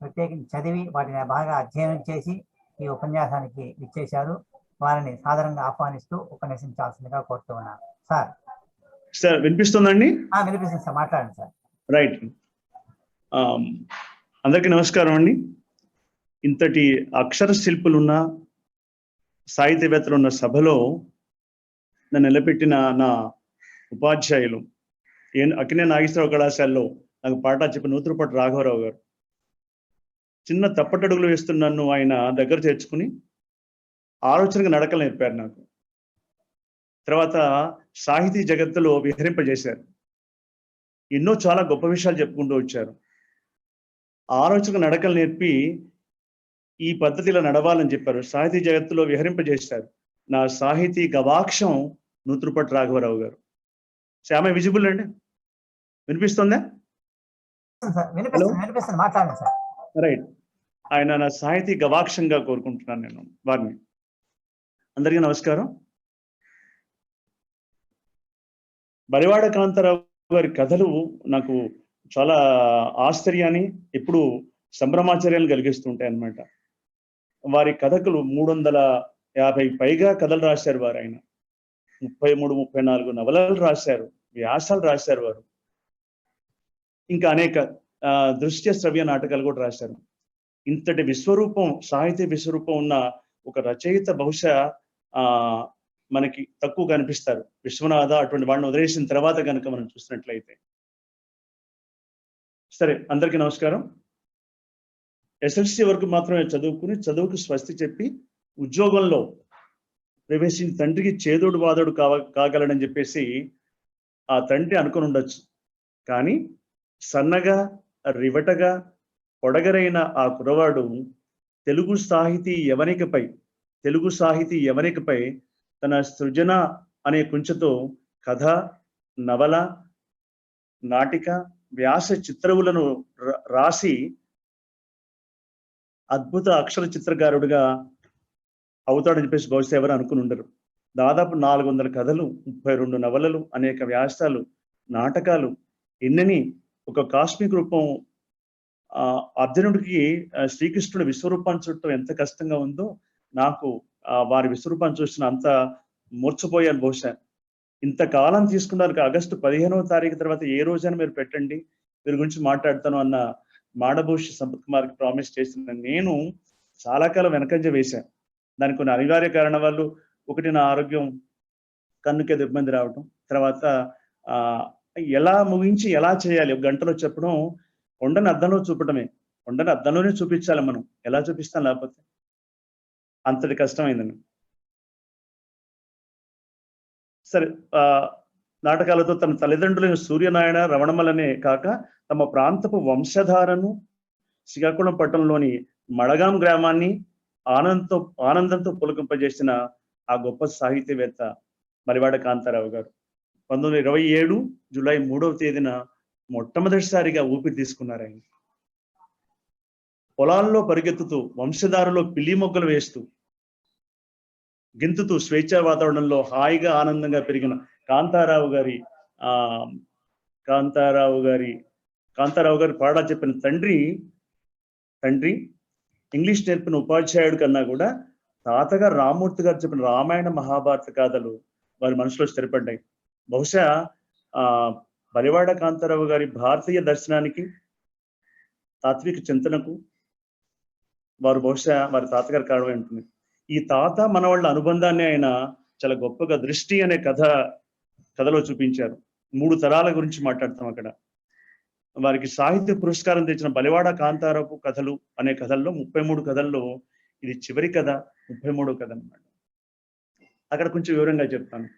ప్రత్యేకించి చదివి వాటిని బాగా అధ్యయనం చేసి ఈ ఉపన్యాసానికి ఇచ్చేశారు. వారిని సాదరంగా ఆహ్వానిస్తూ ఉపన్యసించాల్సిందిగా కోరుతూ ఉన్నాను. సార్ సార్ వినిపిస్తుందండి? వినిపిస్తుంది సార్, మాట్లాడండి సార్. రైట్. అందరికీ నమస్కారం అండి. ఇంతటి అక్షర శిల్పులున్న సాహిత్యవేత్తలు ఉన్న సభలో నన్ను నిలబెట్టిన నా ఉపాధ్యాయులు అక్కినే నాగేశ్వరరావు కళాశాలలో నాకు పాఠాలు చెప్పిన నూతురుపాటి రాఘవరావు గారు చిన్న తప్పటడుగులు వేస్తున్న నన్ను ఆయన దగ్గర చేర్చుకుని ఆలోచనగా నడకలు నేర్పారు నాకు. తర్వాత సాహితీ జగత్తులో విహరింపజేశారు. ఎన్నో చాలా గొప్ప విషయాలు చెప్పుకుంటూ వచ్చారు. ఆలోచన నడకలు నేర్పి ఈ పద్ధతిలో నడవాలని చెప్పారు. సాహితీ జగత్తులో విహరింపజేశారు. నా సాహితీ గవాక్షం నూతురుపాటి రాఘవరావు గారు. శ్యామ విజిబుల్ అండి? వినిపిస్తుందా? మాట్లాడండి సార్. రైట్. ఆయన నా సాహితీ గవాక్షంగా కోరుకుంటున్నాను నేను వారిని. అందరికీ నమస్కారం. బలివాడ కాంతారావు గారి కథలు నాకు చాలా ఆశ్చర్యాన్ని, ఎప్పుడు సంభ్రమాచర్యాలు కలిగిస్తుంటాయి అన్నమాట. వారి కథకులు 350 పైగా కథలు రాశారు వారు. ఆయన 33-34 నవలలు రాశారు, వ్యాసాలు రాశారు వారు. ఇంకా అనేక దృశ్య శ్రవ్య నాటకాలు కూడా రాశారు. ఇంతటి విశ్వరూపం, సాహిత్య విశ్వరూపం ఉన్న ఒక రచయిత బహుశా మనకి తక్కువ కనిపిస్తారు. విశ్వనాథ అటువంటి వాళ్ళని వదిలేసిన తర్వాత కనుక మనం చూసినట్లయితే. సరే, అందరికీ నమస్కారం. ఎస్ఎల్సి వరకు మాత్రమే చదువుకుని చదువుకు స్వస్తి చెప్పి ఉద్యోగంలో ప్రవేశించి తండ్రికి చేదోడు వాదోడు కాగలడని చెప్పేసి ఆ తండ్రి అనుకుని ఉండొచ్చు. కానీ సన్నగా రివటగా పొడగరైన ఆ కురవాడు తెలుగు సాహితీ యవనికపై తన సృజన అనే కుంచెతో కథ, నవల, నాటిక, వ్యాస చిత్రములను రాసి అద్భుత అక్షర చిత్రకారుడిగా అవుతాడని చెప్పేసి బహుశా ఎవరు అనుకుని ఉండరు. దాదాపు 400 కథలు, 32 నవలలు, అనేక వ్యాసాలు, నాటకాలు, ఎన్నని ఒక కాస్మిక్ రూపం. అర్జునుడికి శ్రీకృష్ణుడి విశ్వరూపాన్ని చూడటం ఎంత కష్టంగా ఉందో నాకు వారి విశ్వరూపాన్ని చూసిన అంత మూర్చపోయాను. బహుశా ఇంతకాలం తీసుకున్నారు. ఆగస్టు 15వ తారీఖు తర్వాత ఏ రోజైనా మీరు పెట్టండి, వీరి గురించి మాట్లాడతాను అన్న మాడభూషి సంపత్ కుమార్కి ప్రామిస్ చేసిన నేను చాలా కాలం వెనకంజ వేశాను. దానికి కొన్ని అనివార్య కారణాల వల్ల, ఒకటి నా ఆరోగ్యం, కన్నుకేదో ఇబ్బంది రావటం, తర్వాత ఎలా ముగించి ఎలా చేయాలి, ఒక గంటలో చెప్పడం, కొండని అద్దంలో చూపటమే. కొండని అద్దంలోనే చూపించాలి మనం, ఎలా చూపిస్తాం లేకపోతే. అంతటి కష్టమైందని. సరే, నాటకాలతో తన తల్లిదండ్రులైన సూర్యనారాయణ, రమణమలనే కాక తమ ప్రాంతపు వంశధారను, శ్రీకాకుళం పట్టణంలోని మడగాం గ్రామాన్ని ఆనందంతో పులకింపజేసిన ఆ గొప్ప సాహిత్యవేత్త బలివాడ కాంతారావు గారు 1927 జూలై 3వ తేదీన మొట్టమొదటిసారిగా ఊపిరి తీసుకున్నారు. ఆయన పొలాల్లో పరిగెత్తుతూ, వంశధారలో పిల్లి మొగ్గలు వేస్తూ, గింతుతూ, స్వేచ్ఛా వాతావరణంలో హాయిగా ఆనందంగా పెరిగిన కాంతారావు గారి పాఠాలు చెప్పిన తండ్రి ఇంగ్లీష్ నేర్పిన ఉపాధ్యాయుడి కన్నా కూడా తాతగా రామ్మూర్తి గారు చెప్పిన రామాయణ మహాభారత గాథలు వారి మనసులో స్థిరపడ్డాయి. బహుశా బలివాడ కాంతారావు గారి భారతీయ దర్శనానికి, తాత్విక చింతనకు బహుశా వారి తాతగారి కారణమై ఉంటుంది. ఈ తాత మనవాళ్ళ అనుబంధాన్ని ఆయన చాలా గొప్పగా దృష్టి అనే కథలో చూపించారు. 3 తరాల గురించి మాట్లాడతాం అక్కడ. వారికి సాహిత్య పురస్కారం తెచ్చిన బలివాడ కాంతారావు కథలు అనే కథల్లో 33 కథల్లో ఇది చివరి కథ, 33వ కథ అన్నమాట. అక్కడ కొంచెం వివరంగా చెప్తాను.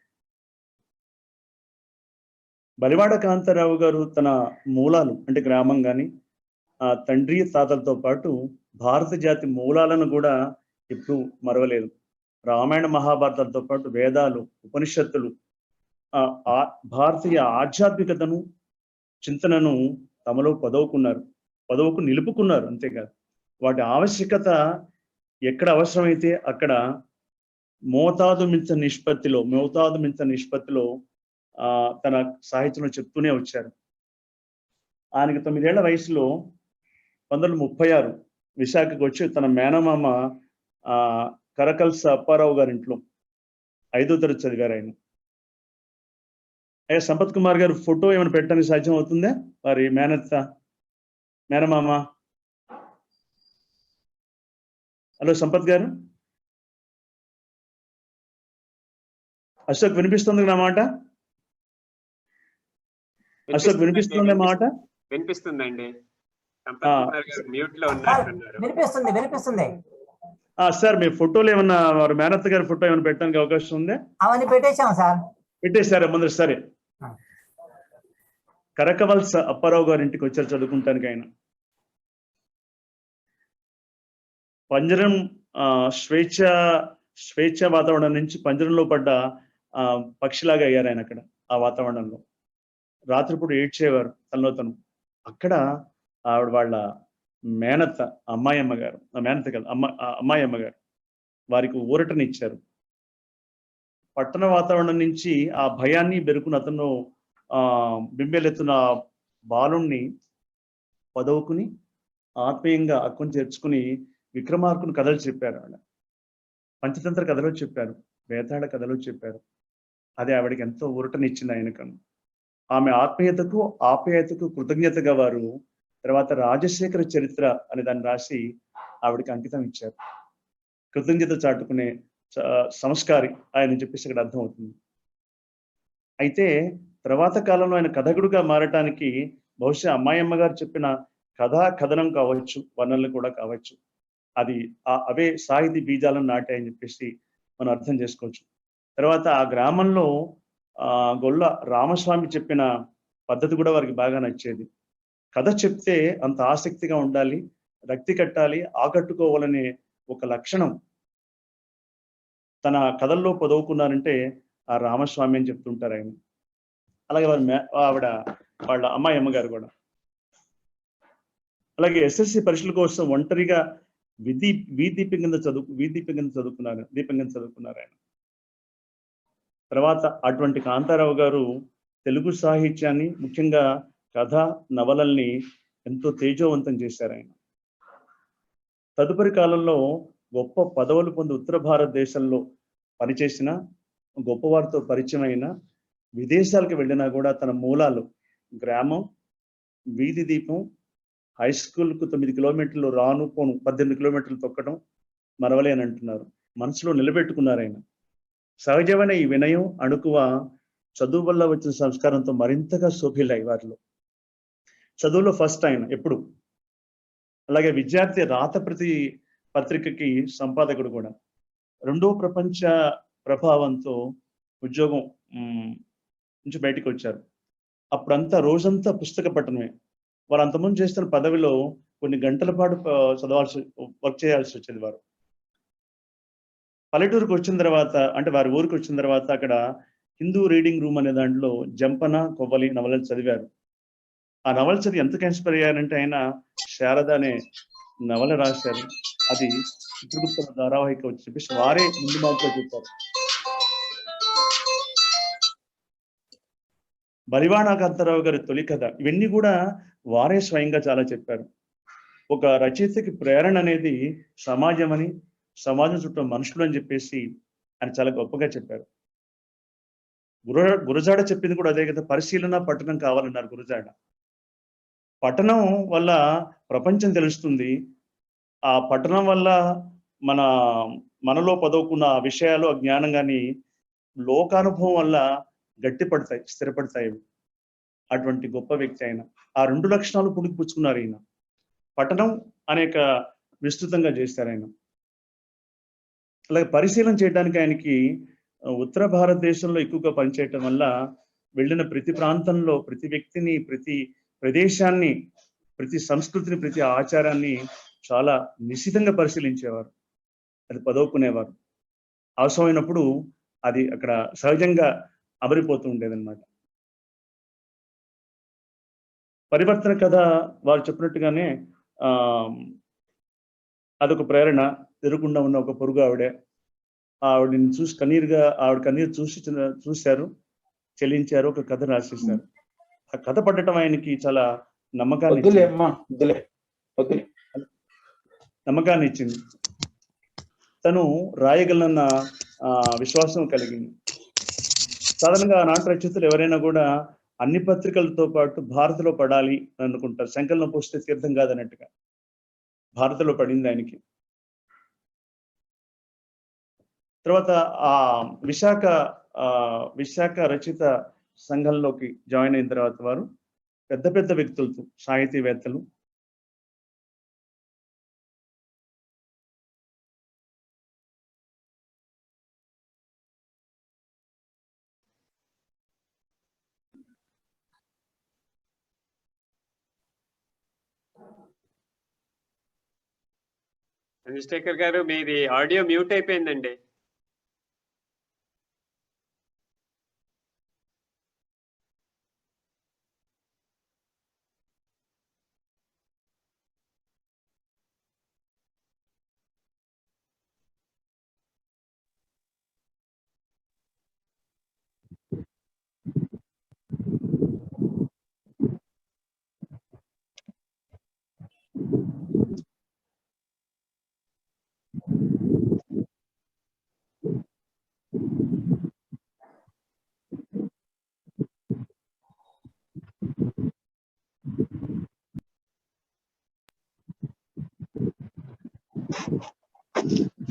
బలివాడ కాంతారావు గారు తన మూలాలు అంటే గ్రామం కానీ, తండ్రి తాతలతో పాటు భారత జాతి మూలాలను కూడా ఎప్పుడు మరవలేదు. రామాయణ మహాభారతాలతో పాటు వేదాలు, ఉపనిషత్తులు, భారతీయ ఆధ్యాత్మికతను, చింతనను తమలో పదవుకు నిలుపుకున్నారు. అంతేకాదు వాటి ఆవశ్యకత ఎక్కడ అవసరమైతే అక్కడ మోతాదు మించ నిష్పత్తిలో తన సాహిత్యంలో చెప్తూనే వచ్చారు. ఆయనకి 9 ఏళ్ల వయసులో 1936 విశాఖకు వచ్చి తన మేనమామ కరకల్స అప్పారావు గారి ఇంట్లో 5వ తరగతి చదివారు ఆయన. అయ్యా సంపత్ కుమార్ గారు ఫోటో ఏమైనా పెట్టడానికి సాధ్యం అవుతుందా? వారి మేనమామ. హలో సంపత్ గారు. అశోక్ వినిపిస్తుంది నా మాట? అశోక్ వినిపిస్తుంది మాట? వినిపిస్తుందండి. మ్యూట్ లో ఉన్నట్టున్నారు. వినిపిస్తుంది. సార్ మీ ఫోటోలు ఏమన్నా వారు మేనత్త గారి ఫోటో ఏమైనా పెట్టడానికి అవకాశం ఉందా? అవన్నీ పెట్టేశాం సార్. పెట్టేశారా ముందు? సరే. కరకవల్స అప్పారావు గారి ఇంటికి వచ్చారు చదువుకుంటానికి ఆయన. పంజరం స్వేచ్ఛ వాతావరణం నుంచి పంజరంలో పడ్డ పక్షిలాగా అయ్యారు ఆయన అక్కడ ఆ వాతావరణంలో. రాత్రిపూట ఏడ్చేవారు తనలో తను. అక్కడ ఆవిడ వాళ్ళ మేనత్త అమ్మాయమ్మ గారు, మేనత్త కాదు అమ్మాయమ్మ గారు వారికి ఊరటనిచ్చారు. పట్టణ వాతావరణం నుంచి ఆ భయాన్ని బెరుకుని అతను బింబెలెత్తున బాలుణ్ణి పదవుకుని ఆత్మీయంగా అక్కుని చేర్చుకుని విక్రమార్కుని కథలు చెప్పారు. ఆవిడ పంచతంత్ర కథలు చెప్పారు, వేతాళ కథలు చెప్పారు. అది ఆవిడకి ఎంతో ఊరటనిచ్చింది ఆయనకను. ఆమె ఆప్యాయతకు కృతజ్ఞతగా వారు తర్వాత రాజశేఖర చరిత్ర అనే దాన్ని రాసి ఆవిడకి అంకితం ఇచ్చారు. కృతజ్ఞత చాటుకునే సంస్కారి ఆయన చెప్పేసి అక్కడ అర్థమవుతుంది. అయితే తర్వాత కాలంలో ఆయన కథకుడుగా మారటానికి బహుశా అమ్మాయమ్మ గారు చెప్పిన కథనం కావచ్చు, వర్ణనలు కూడా కావచ్చు. అది అవే సాహితీ బీజాలను నాటాయని చెప్పేసి మనం అర్థం చేసుకోవచ్చు. తర్వాత ఆ గ్రామంలో గొల్ల రామస్వామి చెప్పిన పద్ధతి కూడా వారికి బాగా నచ్చేది. కథ చెప్తే అంత ఆసక్తిగా ఉండాలి, రక్తి కట్టాలి, ఆకట్టుకోవాలనే ఒక లక్షణం తన కథల్లో పొదవుకున్నారంటే ఆ రామస్వామి అని చెప్తుంటారు ఆయన. అలాగే వాళ్ళ అమ్మాయి అమ్మగారు కూడా. అలాగే ఎస్ఎస్సి పరీక్షల కోసం ఒంటరిగా దీపం కింద చదువుకున్నారు ఆయన. తర్వాత అటువంటి కాంతారావు గారు తెలుగు సాహిత్యాన్ని, ముఖ్యంగా కథ నవలల్ని ఎంతో తేజోవంతం చేశారు ఆయన. తదుపరి కాలంలో గొప్ప పదవులు పొంది ఉత్తర భారతదేశంలో పనిచేసిన, గొప్పవారితో పరిచయమైన, విదేశాలకు వెళ్ళినా కూడా తన మూలాలు గ్రామం, వీధి దీపం, హై స్కూల్కు 9 కిలోమీటర్లు రాను పోను 18 కిలోమీటర్లు తొక్కడం మరవలే అని అంటున్నారు. మనసులో నిలబెట్టుకున్నారు ఆయన. సహజమైన ఈ వినయం, అణుకువ చదువు వల్ల వచ్చిన సంస్కారంతో మరింతగా శోభిల్లాయి వారిలో. చదువులో ఫస్ట్ ఆయన ఎప్పుడు. అలాగే విద్యార్థి రాత పత్రికకి సంపాదకుడు కూడా. రెండో ప్రపంచ ప్రభావంతో ఉద్యోగం నుంచి బయటకు వచ్చారు. అప్పుడంతా రోజంతా పుస్తక పఠనమే. వారు అంతకుముందు చేస్తున్న పదవిలో కొన్ని గంటల పాటు వర్క్ చేయాల్సి వచ్చేది. వారు పల్లెటూరుకు వచ్చిన తర్వాత, అంటే వారి ఊరికి వచ్చిన తర్వాత అక్కడ హిందూ రీడింగ్ రూమ్ అనే దాంట్లో జంపన, కొవ్వలి నవలలు చదివారు. ఆ నవల చదివి ఎంతగా ఇన్స్పైర్ అయ్యారంటే ఆయన శారద అనే నవల రాశారు. అది చిత్రగుప్త ధారావాహిక వచ్చి చెప్పేసి వారే ముందు మాటలో చెప్పారు. బలివాణ కాంతారావు గారి తొలి కథ, ఇవన్నీ కూడా వారే స్వయంగా చాలా చెప్పారు. ఒక రచయితకి ప్రేరణ అనేది సమాజం అని, సమాజం చుట్టూ మనుషులు అని చెప్పేసి ఆయన చాలా గొప్పగా చెప్పారు. గురజాడ చెప్పింది కూడా అదే కదా, పరిశీలన పఠనం కావాలన్నారు గురజాడ. పఠనం వల్ల ప్రపంచం తెలుస్తుంది. ఆ పఠనం వల్ల మనలో పదవుకున్న విషయాలు, ఆ జ్ఞానం కానీ లోకానుభవం వల్ల గట్టిపడతాయి, స్థిరపడతాయి. అటువంటి గొప్ప వ్యక్తి ఆయన. ఆ 2 లక్షణాలు పుణికిపుచ్చుకున్నారు ఈయన. పఠనం అనేక విస్తృతంగా చేశారు ఆయన. అలాగే పరిశీలన చేయడానికి ఆయనకి ఉత్తర భారతదేశంలో ఎక్కువగా పనిచేయటం వల్ల వెళ్ళిన ప్రతి ప్రాంతంలో ప్రతి వ్యక్తిని, ప్రతి ప్రదేశాన్ని, ప్రతి సంస్కృతిని, ప్రతి ఆచారాన్ని చాలా నిశితంగా పరిశీలించేవారు. అది పదవుకునేవారు. అవసరమైనప్పుడు అది అక్కడ సహజంగా అమరిపోతూ ఉండేదన్నమాట. పరివర్తన కథ వారు చెప్పినట్టుగానే అదొక ప్రేరణ. ఎదురుకుండా ఉన్న ఒక పొరుగు ఆవిడని చూసి ఆవిడ కన్నీరు చూశారు, చెల్లించారు, ఒక కథ రాసేశారు. ఆ కథ పడటం ఆయనకి చాలా నమ్మకాన్ని. నమ్మకాన్ని ఇచ్చింది. తను రాయగలనన్న విశ్వాసం కలిగింది. సాధారణంగా ఆనాటి రచయితలు ఎవరైనా కూడా అన్ని పత్రికలతో పాటు భారత్లో పడాలి అని అనుకుంటారు. శంకరంలో పోస్తే తీర్థం కాదన్నట్టుగా భారత్లో పడింది ఆయనకి. తర్వాత ఆ విశాఖ రచయిత సంఘంలోకి జాయిన్ అయిన తర్వాత వారు పెద్ద పెద్ద వ్యక్తులతో, సాహితీవేత్తలు, చంద్రశేఖర్ గారు మీది ఆడియో మ్యూట్ అయిపోయిందండి.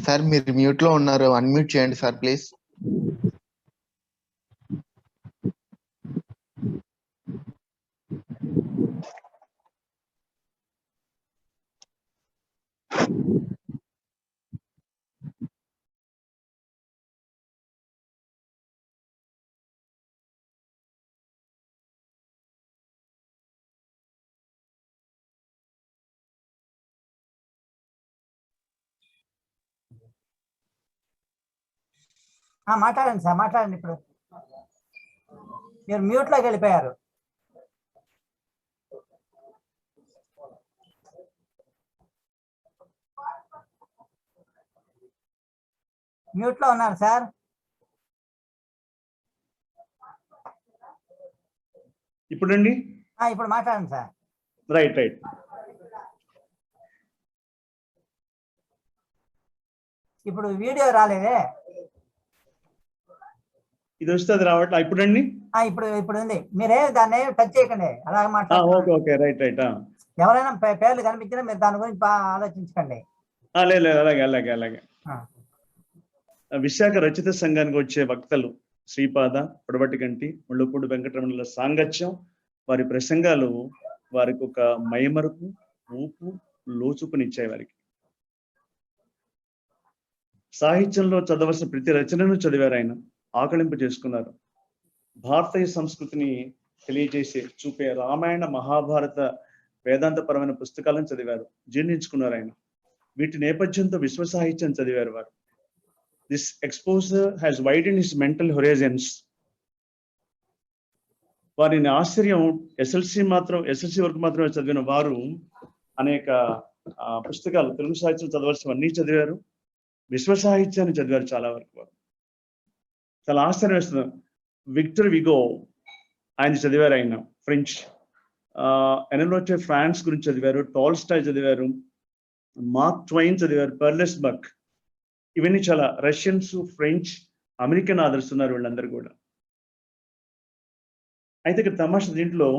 సార్ మీరు మ్యూట్ లో ఉన్నారు, అన్మ్యూట్ చేయండి సార్ ప్లీజ్. మాట్లాడండి సార్, మాట్లాడండి. ఇప్పుడు మీరు మ్యూట్లోకి వెళ్ళిపోయారు. మ్యూట్లో ఉన్నారు సార్. ఇప్పుడండి ఇప్పుడు మాట్లాడండి సార్. రైట్. ఇప్పుడు వీడియో రాలేదే, ఇది వస్తుంది రావట్లే. ఇప్పుడండి ఇప్పుడు ఉంది. మీరే దాన్ని టచ్ చేయకండి, అలాగే మాట్లాడండి. Okay right. ఎవరైనా పేర్లు కనిపించినా మీరు దాని గురించి ఆలోచించకండి. లేదు అలాగే. విశాఖ రచయిత సంఘానికి వచ్చే వక్తలు శ్రీపాద, పొడవటిగంటి, ముళ్ళపూడి వెంకటరమణుల సాంగత్యం, వారి ప్రసంగాలు వారికి ఒక మైమరుపు, ఊపు, లోచుకునిచ్చాయి. వారికి సాహిత్యంలో చదవలసిన ప్రతి రచనను చదివారు. ఆయన ఆకలింపు చేసుకున్నారు. భారతీయ సంస్కృతిని చూపే రామాయణ, మహాభారత, వేదాంతపరమైన పుస్తకాలను చదివారు, జీర్ణించుకున్నారు. ఆయన వీటి నేపథ్యంతో విశ్వ సాహిత్యం చదివారు వారు. This exposure has widened his mental horizons. వారిని ఆశ్చర్యం, ఎస్ఎల్సి వరకు మాత్రమే చదివిన వారు అనేక పుస్తకాలు, తెలుగు సాహిత్యం చదవలసినవన్నీ చదివారు, విశ్వ సాహిత్యాన్ని చదివారు చాలా వరకు. వారు చాలా ఆశ్చర్యం వేస్తుంది. విక్టర్ విగో ఆయన చదివారు, ఆయన ఫ్రెంచ్. ఎనలోటే ఫ్రాన్స్ గురించి చదివారు, టాల్స్టాయ్ చదివారు, మార్క్ ట్వైన్ చదివారు, పర్లెస్ బక్. ఇవన్నీ చాలా రష్యన్స్, ఫ్రెంచ్, అమెరికన్ ఆథర్స్ ఉన్నారు వీళ్ళందరూ కూడా. అయితే ఇక్కడ తమాషా దీంట్లో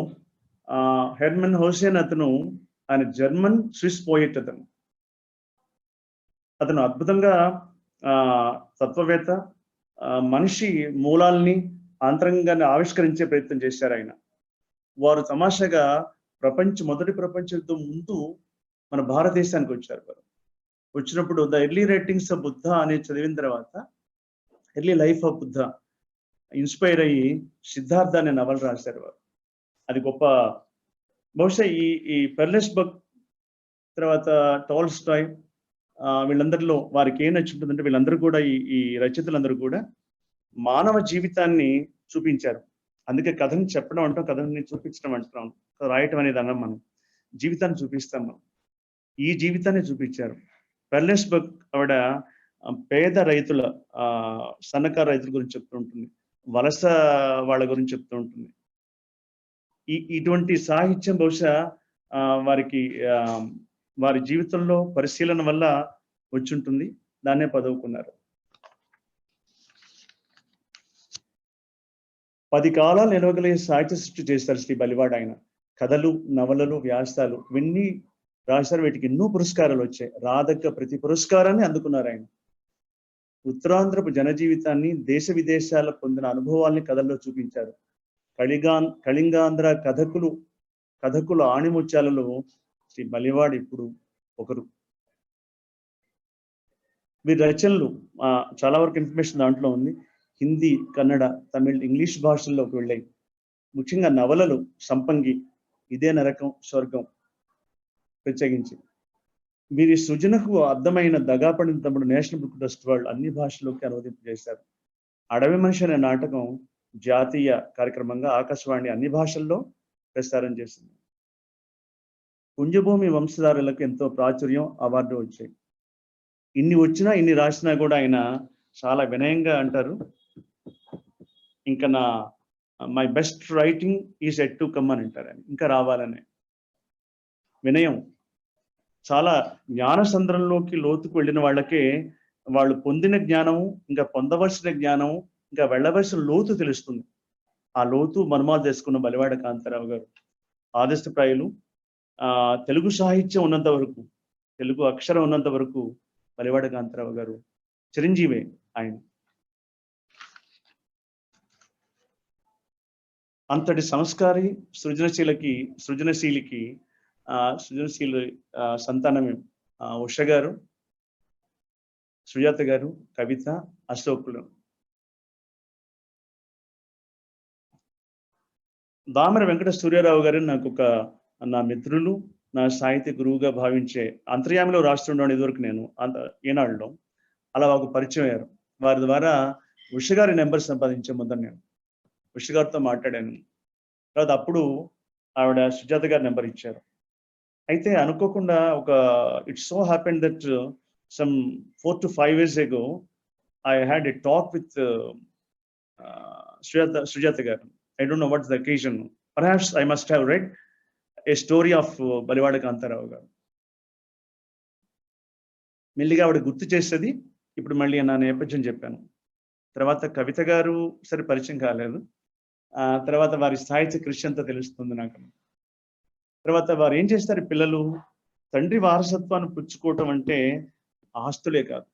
హెర్మన్ హోసెన్ ఆయన జర్మన్ స్విస్ పోయిట్. అతను అద్భుతంగా తత్వవేత్త, మనిషి మూలాల్ని, అంతరంగాన్ని ఆవిష్కరించే ప్రయత్నం చేశారు ఆయన. వారు తమాషాగా మొదటి ప్రపంచ యుద్ధం ముందు మన భారతదేశానికి వచ్చారు. వారు వచ్చినప్పుడు the early writings of Buddha అనేది చదివిన తర్వాత early life of Buddha inspire అయ్యి సిద్ధార్థ అనే నవల రాశారు వారు. అది గొప్ప. బహుశా ఈ పెర్లెస్ బక్ తర్వాత టాల్స్టాయ్, వీళ్ళందరిలో వారికి ఏం నచ్చుంటుందంటే వీళ్ళందరూ కూడా ఈ రచయితలందరూ కూడా మానవ జీవితాన్ని చూపించారు. అందుకే కథని చెప్పడం అంటాం, కథని చూపించడం అంటున్నాం. రాయటం అనేది అన్నాం మనం, జీవితాన్ని చూపిస్తాం మనం. ఈ జీవితాన్ని చూపించారు. పెర్లెస్ బక్ ఆవిడ పేద రైతుల, సన్నకారు రైతుల గురించి చెప్తూ ఉంటుంది, వలస వాళ్ళ గురించి చెప్తూ ఉంటుంది. ఇటువంటి సాహిత్యం బహుశా వారికి వారి జీవితంలో పరిశీలన వల్ల వచ్చుంటుంది, దాన్నే పదవుకున్నారు. 10 కాలాలు నిలవగలిగే సాహిత్య సృష్టి చేశారు శ్రీ బలివాడ. ఆయన కథలు, నవలలు, వ్యాసాలు ఇవన్నీ రాశారు. వీటికి ఎన్నో పురస్కారాలు వచ్చాయి. రాదగ్గ ప్రతి పురస్కారాన్ని అందుకున్నారు ఆయన. ఉత్తరాంధ్రపు జనజీవితాన్ని, దేశ విదేశాల పొందిన అనుభవాల్ని కథల్లో చూపించారు. కళింగాంధ్ర కథకుల ఆణిముత్యాలలో శ్రీ బలివాడ ఇప్పుడు ఒకరు. వీరి రచనలు చాలా వరకు ఇన్ఫర్మేషన్ దాంట్లో ఉంది. హిందీ, కన్నడ, తమిళ్, ఇంగ్లీష్ భాషల్లోకి వెళ్ళాయి. ముఖ్యంగా నవలలు సంపంగి, ఇదే నరకం, స్వర్గం ప్రత్యేకించి. వీరి సృజనకు అర్థమైన దగాపడిన తమ్ముడు నేషనల్ బుక్ ట్రస్ట్ వాళ్ళు అన్ని భాషల్లోకి అనువదింపు చేశారు. అడవి మనిషి అనే నాటకం జాతీయ కార్యక్రమంగా ఆకాశవాణి అన్ని భాషల్లో ప్రసారం చేసింది. పుంజభూమి వంశధారులకు ఎంతో ప్రాచుర్యం, అవార్డు వచ్చాయి. ఇన్ని వచ్చినా ఇన్ని రాసినా కూడా ఆయన చాలా వినయంగా అంటారు, ఇంకా my best writing is at to come అని అంటారు ఆయన. ఇంకా రావాలనే వినయం. చాలా జ్ఞానసంద్రంలోకి లోతుకు వెళ్ళిన వాళ్ళకే వాళ్ళు పొందిన జ్ఞానము, ఇంకా పొందవలసిన జ్ఞానము, ఇంకా వెళ్ళవలసిన లోతు తెలుస్తుంది. ఆ లోతు మనుమాలు చేసుకున్న బలివాడ కాంతారావు గారు ఆదర్శప్రాయులు. తెలుగు సాహిత్యం ఉన్నంత వరకు, తెలుగు అక్షరం ఉన్నంత వరకు బలివాడ కాంతారావు గారు చిరంజీవే ఆయన. అంతటి సంస్కారి, సృజనశీలి సంతానమే ఉష గారు, సుజాత గారు, కవిత, అశోకులు. దామర వెంకట సూర్యారావు గారు నాకు నా మిత్రులు, నా సాహిత్య గురువుగా భావించే, అంతర్యామిలో రాస్తుండేవాడు ఇదివరకు నేను ఈనాడులో. అలా ఒక పరిచయం అయ్యారు. వారి ద్వారా ఉష గారి నెంబర్ సంపాదించే ముందర నేను ఉష గారితో మాట్లాడాను. తర్వాత అప్పుడు ఆవిడ సుజాత గారి నెంబర్ ఇచ్చారు. అయితే అనుకోకుండా it's so happened that some 4 to 5 years ago I had a talk with Sujata garu. I don't know what's the occasion. Perhaps I must have read a story of Balivada Kantaravu garu. మెల్లిగా ఆవిడ గుర్తు చేసేది. ఇప్పుడు మళ్ళీ నా నేపథ్యం చెప్పాను. తర్వాత కవిత గారు సరే పరిచయం కాలేదు. తర్వాత వారి సాహిత్య కృషి అంతా తెలుస్తుంది నాకు. తర్వాత వారు ఏం చేస్తారు, పిల్లలు తండ్రి వారసత్వాన్ని పుచ్చుకోవటం అంటే ఆస్తులే కాదు,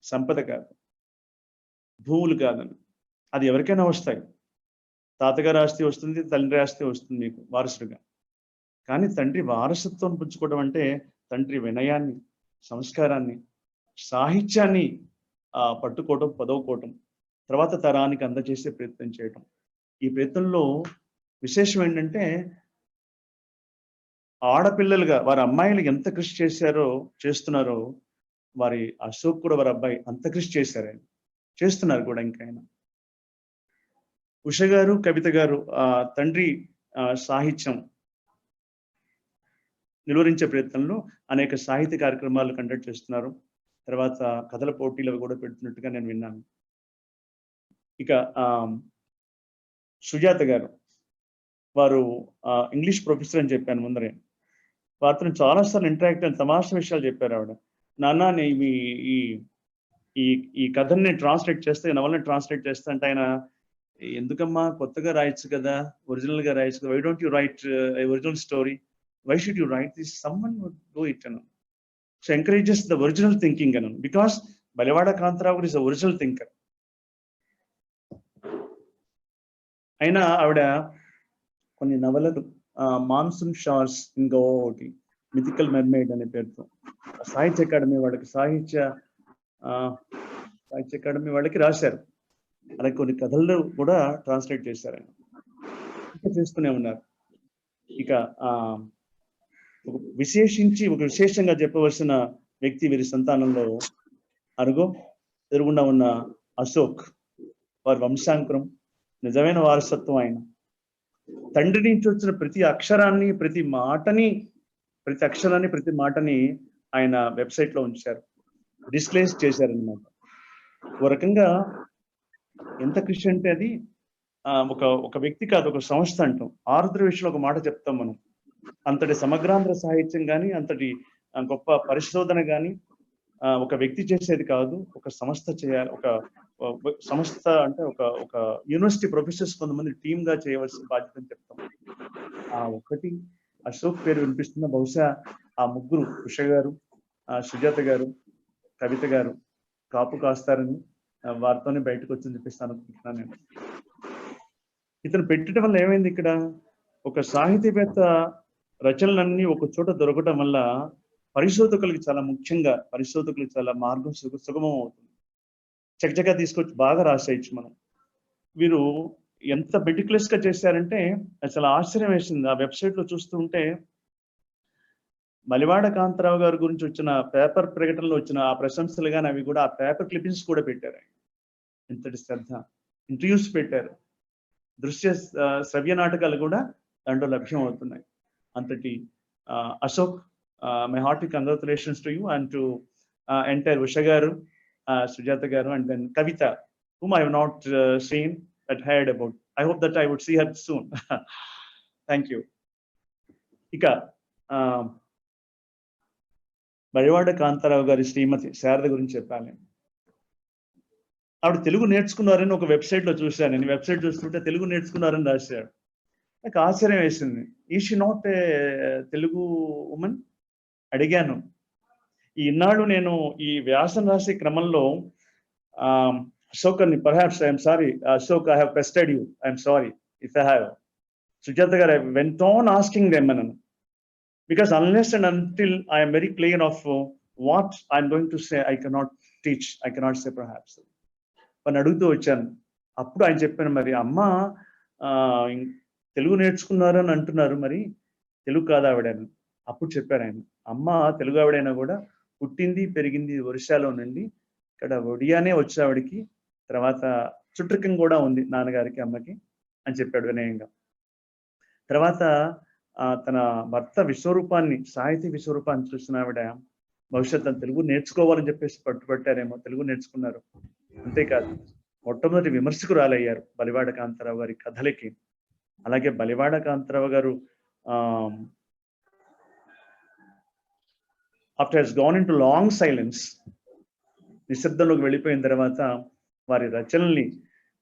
సంపద కాదు, భూములు కాదని. అది ఎవరికైనా వస్తాయి. తాతగారి ఆస్తి వస్తుంది, తండ్రి ఆస్తి వస్తుంది మీకు వారసుడుగా. కానీ తండ్రి వారసత్వం పుచ్చుకోవడం అంటే తండ్రి వినయాన్ని, సంస్కారాన్ని, సాహిత్యాన్ని పట్టుకోవటం, పదవుకోవటం, తర్వాత తరానికి అందజేసే ప్రయత్నం చేయటం. ఈ ప్రయత్నంలో విశేషం ఏంటంటే ఆడపిల్లలుగా వారి అమ్మాయిలు ఎంత కృషి చేస్తున్నారో వారి అశోక్ కూడా వారి అబ్బాయి అంత కృషి చేస్తున్నారు కూడా. ఇంకా ఆయన ఉష గారు, కవిత గారు తండ్రి సాహిత్యం నిలువరించే ప్రయత్నంలో అనేక సాహిత్య కార్యక్రమాలు కండక్ట్ చేస్తున్నారు. తర్వాత కథల పోటీలు కూడా పెడుతున్నట్టుగా నేను విన్నాను. ఇక సుజాత గారు, వారు ఇంగ్లీష్ ప్రొఫెసర్ అని చెప్పాను ముందరే. వారితో చాలాసార్లు ఇంటరాక్ట్ అయిన తమాషా విషయాలు చెప్పారు ఆవిడ. నాన్న ఈ కథని నేను ట్రాన్స్లేట్ చేస్తే, నవల్ని ట్రాన్స్లేట్ చేస్తే అంటే ఆయన, ఎందుకమ్మా కొత్తగా రాయొచ్చు కదా, ఒరిజినల్ గా రాయొచ్చు కదా, why don't you write original story, why should you write this? Someone would do it. So encourages the original thinking because Balivada Kantaravu is the original thinker. అయినా ఆవిడ కొన్ని నవలలు మాన్సూన్ షార్స్ ఇన్ గోవా ఒకటి, మిథికల్ మెర్మైడ్ అనే పేరుతో సాహిత్య academy వాళ్ళకి రాశారు. అలాగే కొన్ని కథలు కూడా ట్రాన్స్లేట్ చేశారు ఆయన. ఇంకా చేస్తూనే ఉన్నారు. ఇక విశేషంగా చెప్పవలసిన వ్యక్తి వీరి సంతానంలో ఎదురుగుండా ఉన్న అశోక్. వారి వంశాంకురం, నిజమైన వారసత్వం ఆయన. తండ్రి నుంచి వచ్చిన ప్రతి అక్షరాన్ని, ప్రతి మాటని ఆయన వెబ్సైట్ లో ఉంచారు, డిస్ప్లేస్ చేశారనమాట. ఓ రకంగా ఎంత కృషి అంటే అది ఒక వ్యక్తి కాదు, ఒక సంస్థ అంటాం. ఆరుద్ర విషయంలో ఒక మాట చెప్తాం మనం, అంతటి సమగ్రాంధ్ర సాహిత్యం కానీ, అంతటి గొప్ప పరిశోధన కానీ ఒక వ్యక్తి చేసేది కాదు, ఒక సంస్థ చేయాలి. ఒక సంస్థ అంటే ఒక యూనివర్సిటీ ప్రొఫెసర్స్ కొంతమంది టీమ్ గా చేయవలసిన బాధ్యత అని చెప్తాం. ఆ ఒకటి అశోక్ పేరు వినిపిస్తున్న బహుశా ఆ ముగ్గురు ఉష గారు, సుజాత గారు, కవిత గారు కాపు కాస్తారని వారితోనే బయటకు వచ్చి చెప్పిస్తాను అనుకుంటున్నాను నేను. ఇతను పెట్టడం వల్ల ఏమైంది, ఇక్కడ ఒక సాహితీవేత్త రచనలన్నీ ఒక చోట దొరకటం వల్ల పరిశోధకులకి చాలా ముఖ్యంగా పరిశోధకులకి చాలా మార్గం సుగమం అవుతుంది. చకచకా తీసుకొచ్చి బాగా రాసేయచ్చు మనం. వీరు ఎంత మెటిక్యులస్ గా చేశారంటే అసలు ఆశ్చర్యం వేసింది. ఆ వెబ్సైట్ లో చూస్తూ ఉంటే మలివాడ కాంతారావు గారి గురించి వచ్చిన పేపర్ ప్రకటనలో వచ్చిన ఆ ప్రశంసలు కానీ అవి కూడా ఆ పేపర్ క్లిప్పింగ్స్ కూడా పెట్టారు. ఇంతటి శ్రద్ధ. ఇంటర్వ్యూస్ పెట్టారు, దృశ్య శ్రవ్య నాటకాలు కూడా దాంట్లో లభ్యం అవుతున్నాయి. అంతటి Ashok, my hearty congratulations to you and to entire Usha garu, Sujatha garu, and then Kavitha, whom I have not seen but heard about. I hope that I would see her soon. Thank you. ఇక బలివాడ కాంతారావు గారి శ్రీమతి శారద గురించి చెప్పాలి. ఆవిడ తెలుగు నేర్చుకున్నారని ఒక వెబ్సైట్ లో చూశాను. నేను వెబ్సైట్ చూస్తుంటే తెలుగు నేర్చుకున్నారని రాశాడు. నాకు ఆశ్చర్యం వేసింది. Is she not a Telugu women అడిగాను. ఈ ఇన్నాళ్ళు నేను ఈ వ్యాసం రాసే క్రమంలో అశోక్ అని perhaps I'm sorry Ashok, I have pestered you, I'm sorry if I have. Sujatha garu, I went on asking them అన్నాను. Because unless and until I am very clear of what I'm going to say, I cannot teach, I cannot say perhaps. అని అడుగుతూ వచ్చాను. అప్పుడు ఆయన చెప్పాను, మరి అమ్మ తెలుగు నేర్చుకున్నారు అని అంటున్నారు, మరి తెలుగు కాదు ఆవిడని. అప్పుడు చెప్పారు ఆయన, అమ్మ తెలుగు ఆవిడైనా కూడా పుట్టింది పెరిగింది ఒరిస్సాలోనండి, ఇక్కడ ఒడియానే వచ్చి ఆవిడికి, తర్వాత చుట్టరికం కూడా ఉంది నాన్నగారికి అమ్మకి అని చెప్పాడు వినయంగా. తర్వాత తన భర్త విశ్వరూపాన్ని, సాహితీ విశ్వరూపాన్ని చూసిన ఆవిడ భవిష్యత్ తెలుగు నేర్చుకోవాలని చెప్పేసి పట్టుబట్టారేమో, తెలుగు నేర్చుకున్నారు. అంతేకాదు మొట్టమొదటి విమర్శకురాలయ్యారు బలివాడ కాంతారావు గారి కథలకి. అలాగే Balivada Kantha Rao garu after has gone into long silence, నిశ్శబ్దంలోకి వెళ్ళిపోయిన తర్వాత వారి రచనల్ని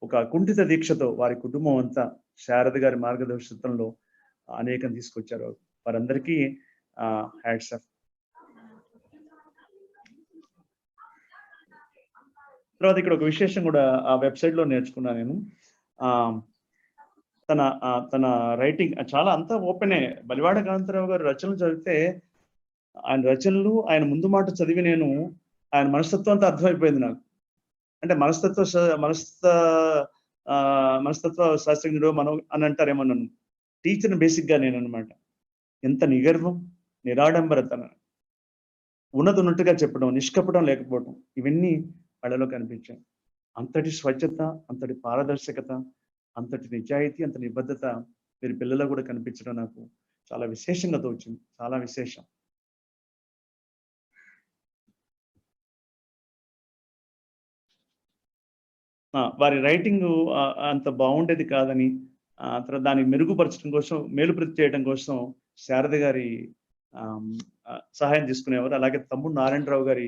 ఒక అకుంఠిత దీక్షతో వారి కుటుంబం అంతా శారద గారి మార్గదర్శకత్వంలో అనేకం తీసుకొచ్చారు. వారందరికీ హ్యాట్స్ ఆఫ్. తర్వాత ఇక్కడ ఒక విశేషం కూడా ఆ వెబ్సైట్ లో నేర్చుకున్నా నేను. తన రైటింగ్ చాలా అంతా ఓపెనే. బలివాడ కాంతారావు గారు రచనలు చదివితే ఆయన రచనలు, ఆయన ముందు మాట చదివి నేను ఆయన మనస్తత్వం అంతా అర్థమైపోయింది నాకు. అంటే మనస్తత్వ శాస్త్రజ్ఞుడు మనం అని అంటారేమో నన్ను. టీచర్ని బేసిక్గా నేను అనమాట. ఎంత నిగర్వం, నిరాడంబరతన, ఉన్నది ఉన్నట్టుగా చెప్పడం, నిష్కపటం లేకపోవడం, ఇవన్నీ వాళ్ళలో కనిపించాయి. అంతటి స్వచ్ఛత, అంతటి పారదర్శకత, అంతటి నిజాయితీ, అంత నిబద్ధత వీరి పిల్లల్లో కూడా కనిపించడం నాకు చాలా విశేషంగా తోచింది. చాలా విశేషం. వారి రైటింగ్ అంత బాగుండేది కాదని, తర్వాత దాన్ని మెరుగుపరచడం కోసం, మేలుప్రతి చేయడం కోసం శారద గారి సహాయం తీసుకునేవారు. అలాగే తమ్ముడు నారాయణరావు గారి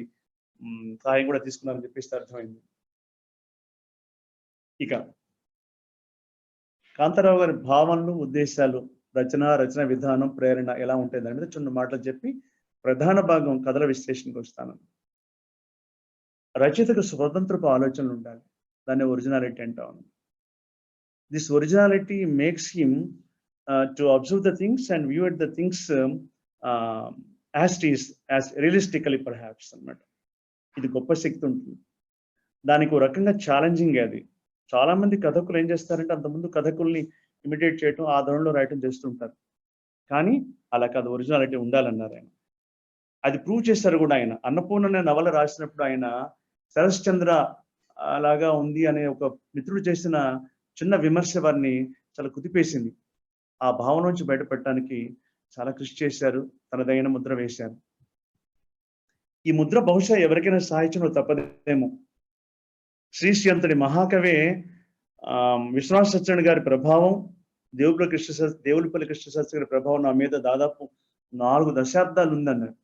సహాయం కూడా తీసుకున్నారని చెప్పేసి అర్థమైంది. ఇక కాంతారావు గారి భావనలు, ఉద్దేశాలు, రచన విధానం, ప్రేరణ ఎలా ఉంటాయి దాని మీద చిన్న మాటలు చెప్పి ప్రధాన భాగం కథల విశ్లేషణకు వస్తాను. రచయితకు స్వతంత్రపు ఆలోచనలు ఉండాలి. దాన్ని ఒరిజినాలిటీ అంటాను. This originality makes him to observe the things and view at the things as it is, as realistically perhaps అన్నమాట. ఇది గొప్ప శక్తి ఉంటుంది. దానికి ఒక రకంగా ఛాలెంజింగ్. అది చాలా మంది కథకులు ఏం చేస్తారంటే అంతకుముందు కథకుల్ని ఇమిటేట్ చేయటం, ఆ ధోరణిలో రాయటం చేస్తుంటారు. కానీ అలా కాదు, ఒరిజినాలిటీ ఉండాలన్నారు ఆయన. అది ప్రూవ్ చేశారు కూడా ఆయన. అన్నపూర్ణ నవల రాసినప్పుడు ఆయన శరశ్చంద్ర అలాగా ఉంది అనే ఒక మిత్రుడు చేసిన చిన్న విమర్శ వారిని చాలా కుదిపేసింది. ఆ భావం నుంచి బయటపెట్టడానికి చాలా కృషి చేశారు, తనదైన ముద్ర వేశారు. ఈ ముద్ర బహుశా ఎవరికైనా సాహిత్యంలో తప్పదేమో. శ్రీశ్రీ అంతటి మహాకవే విశ్వనాథ సత్యనారాయణ గారి ప్రభావం, దేవులపల్లి కృష్ణశాస్త్రి గారి ప్రభావం నా మీద దాదాపు 4 దశాబ్దాలు ఉందన్నాడు.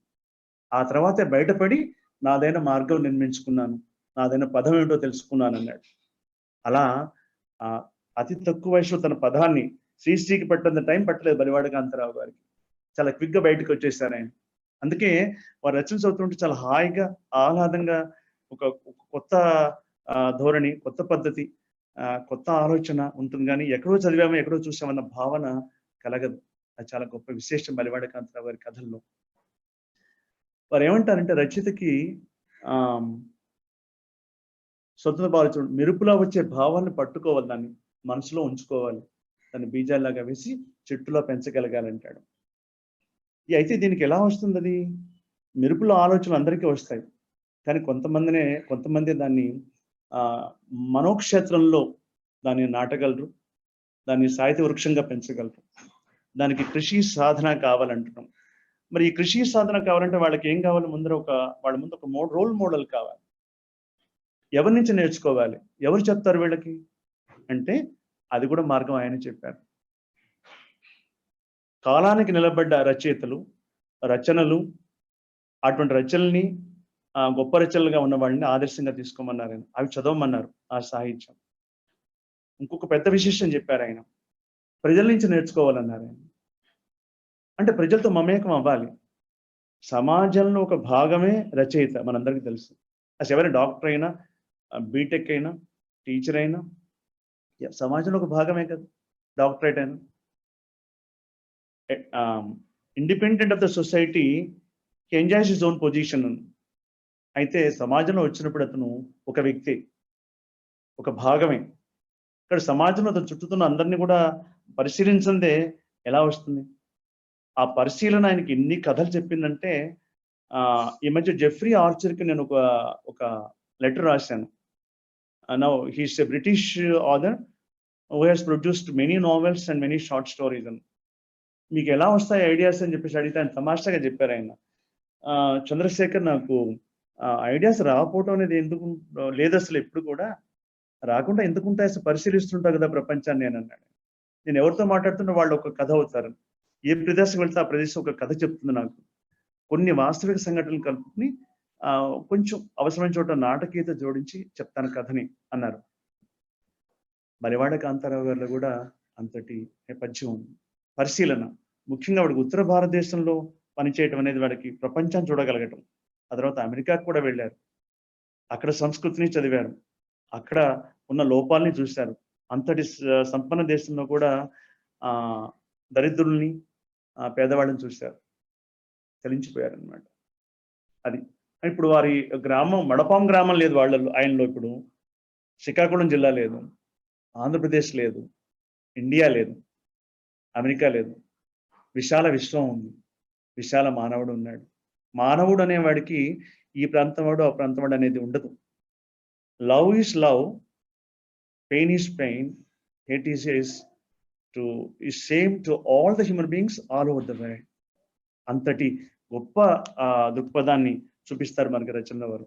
ఆ తర్వాతే బయటపడి నాదైన మార్గం నిర్మించుకున్నాను, నాదైన పదం ఏమిటో తెలుసుకున్నాను అన్నాడు. అలా అతి తక్కువ వయసులో తన పదాన్ని శ్రీశ్రీకి పట్టినంత టైం పట్టలేదు బలివాడ కాంతారావు గారికి. చాలా క్విక్ గా బయటకు వచ్చేసారు ఆయన. అందుకే వారు రచన చదువుతుంటే చాలా హాయిగా ఆహ్లాదంగా ఒక కొత్త ధోరణి, కొత్త పద్ధతి, కొత్త ఆలోచన ఉంటుంది. కానీ ఎక్కడో చదివామో ఎక్కడో చూసామన్న భావన కలగదు. అది చాలా గొప్ప విశేషం బలివాడ కాంతారావు గారి కథల్లో. వారు ఏమంటారంటే రచయితకి స్వతంత్ర భావం మెరుపులా వచ్చే భావాన్ని పట్టుకోవాలి, దాన్ని మనసులో ఉంచుకోవాలి, దాన్ని బీజాల్లాగా వేసి చెట్టులో పెంచగలగాలంటాడు. అయితే దీనికి ఎలా వస్తుంది? అది మెరుపుల ఆలోచనలు అందరికీ వస్తాయి, కానీ కొంతమంది దాన్ని మనోక్షేత్రంలో దాన్ని నాటగలరు, దాన్ని సాహిత్య వృక్షంగా పెంచగలరు. దానికి కృషి సాధన కావాలంటున్నాం. మరి ఈ కృషి సాధన కావాలంటే వాళ్ళకి ఏం కావాలి? వాళ్ళ ముందు ఒక రోల్ మోడల్ కావాలి. ఎవరి నుంచి నేర్చుకోవాలి? ఎవరు చెప్తారు వీళ్ళకి అంటే అది కూడా మార్గం ఆయన చెప్పారు. కాలానికి నిలబడ్డ రచయితలు, రచనలు, అటువంటి రచనల్ని గొప్ప రచనలుగా ఉన్న వాళ్ళని ఆదర్శంగా తీసుకోమన్నారు ఆయన. అవి చదవమన్నారు ఆ సాహిత్యం. ఇంకొక పెద్ద విశేషం చెప్పారు ఆయన, ప్రజల నుంచి నేర్చుకోవాలన్నారు ఆయన. అంటే ప్రజలతో మమేకం అవ్వాలి. సమాజంలో ఒక భాగమే రచయిత, మనందరికీ తెలుసు. అసలు ఎవరైనా డాక్టర్ అయినా, బీటెక్ అయినా, టీచర్ అయినా సమాజంలో ఒక భాగమే కదా డాక్టరేట్ అయినా. Independent of the society enjoys his own position. అయితే సమాజంలో వచ్చినప్పుడు అతను ఒక వ్యక్తి, ఒక భాగమే. ఇక్కడ సమాజంలో అతను చుట్టూతున్న అందరినీ కూడా పరిశీలించందే ఎలా వస్తుంది? ఆ పరిశీలన ఆయనకి ఎన్ని కథలు చెప్పిందంటే, ఈ మధ్య జెఫ్రీ ఆర్చర్కి నేను ఒక లెటర్ రాశాను. Now he's a British author who has produced many novels and many short stories అని. మీకు ఎలా వస్తాయి ఐడియాస్ అని చెప్పేసి అడిగితే ఆయన తమాషాగా చెప్పారు ఆయన. చంద్రశేఖర్, నాకు ఐడియాస్ రాకపోవటం అనేది ఎందుకు లేదు, అసలు ఎప్పుడు కూడా రాకుండా ఎందుకుంటాయి, అసలు పరిశీలిస్తుంటా కదా ప్రపంచాన్ని అని అన్నాడు. నేను ఎవరితో మాట్లాడుతున్నా వాళ్ళు ఒక కథ అవుతారు. ఏ ప్రదేశం వెళ్తే ఆ ప్రదేశం ఒక కథ చెప్తుంది నాకు. కొన్ని వాస్తవిక సంఘటనలు కలుపుకుని కొంచెం అవసరమైన చోట నాటకీయత జోడించి చెప్తాను కథని అన్నారు. బలివాడ కాంతారావు గారిలో కూడా అంతటి నేపథ్యం ఉంది. పరిశీలన, ముఖ్యంగా వాడికి ఉత్తర భారతదేశంలో పనిచేయటం అనేది వాడికి ప్రపంచాన్ని చూడగలగటం. ఆ తర్వాత అమెరికాకు కూడా వెళ్ళారు, అక్కడ సంస్కృతిని చదివారు, అక్కడ ఉన్న లోపాలని చూశారు. అంతటి సంపన్న దేశంలో కూడా దరిద్రుల్ని, పేదవాళ్ళని చూశారు, చలించిపోయారు అనమాట. అది ఇప్పుడు వారి గ్రామం మడపాం గ్రామం లేదు ఆయనలో. ఇప్పుడు శ్రీకాకుళం జిల్లా లేదు, ఆంధ్రప్రదేశ్ లేదు, ఇండియా లేదు, అమెరికా లేదు. విశాల విశ్వం ఉంది, విశాల మానవుడు ఉన్నాడు. మానవుడు అనేవాడికి ఈ ప్రాంతం వాడు ఆ ప్రాంతం వాడు అనేది ఉండదు. Love is love, pain is pain, hate is same to all the human beings all over the world. అంతటి గొప్ప దృక్పథాన్ని చూపిస్తారు మనకి రచన వారు.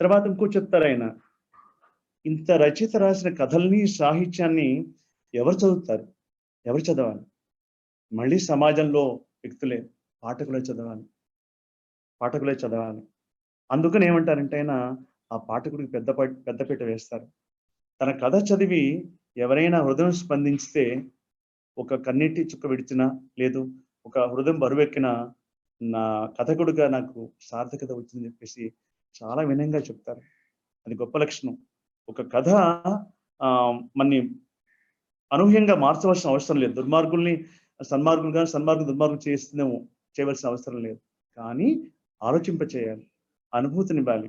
తర్వాత ఇంకో చెప్తారు ఆయన, ఇంత రచయిత రాసిన కథల్ని, సాహిత్యాన్ని ఎవరు చదువుతారు, ఎవరు చదవాలి? మళ్ళీ సమాజంలో వ్యక్తులే, పాఠకులే చదవాలి. అందుకని ఏమంటారంటే ఆయన ఆ పాఠకుడికి పెద్దపీట వేస్తారు. తన కథ చదివి ఎవరైనా హృదయం స్పందించితే, ఒక కన్నీటి చుక్క విడిచినా, లేదు ఒక హృదయం బరువెక్కిన నా కథకుడిగా నాకు సార్థకత వచ్చిందని చెప్పేసి చాలా వినయంగా చెప్తారు. అది గొప్ప లక్షణం. ఒక కథ మనని అనూహ్యంగా మార్చవలసిన అవసరం లేదు. దుర్మార్గుల్ని సన్మార్గులుగా, సన్మార్గం దుర్మార్గం చేయవలసిన అవసరం లేదు. కానీ ఆలోచింపచేయాలి, అనుభూతినివ్వాలి.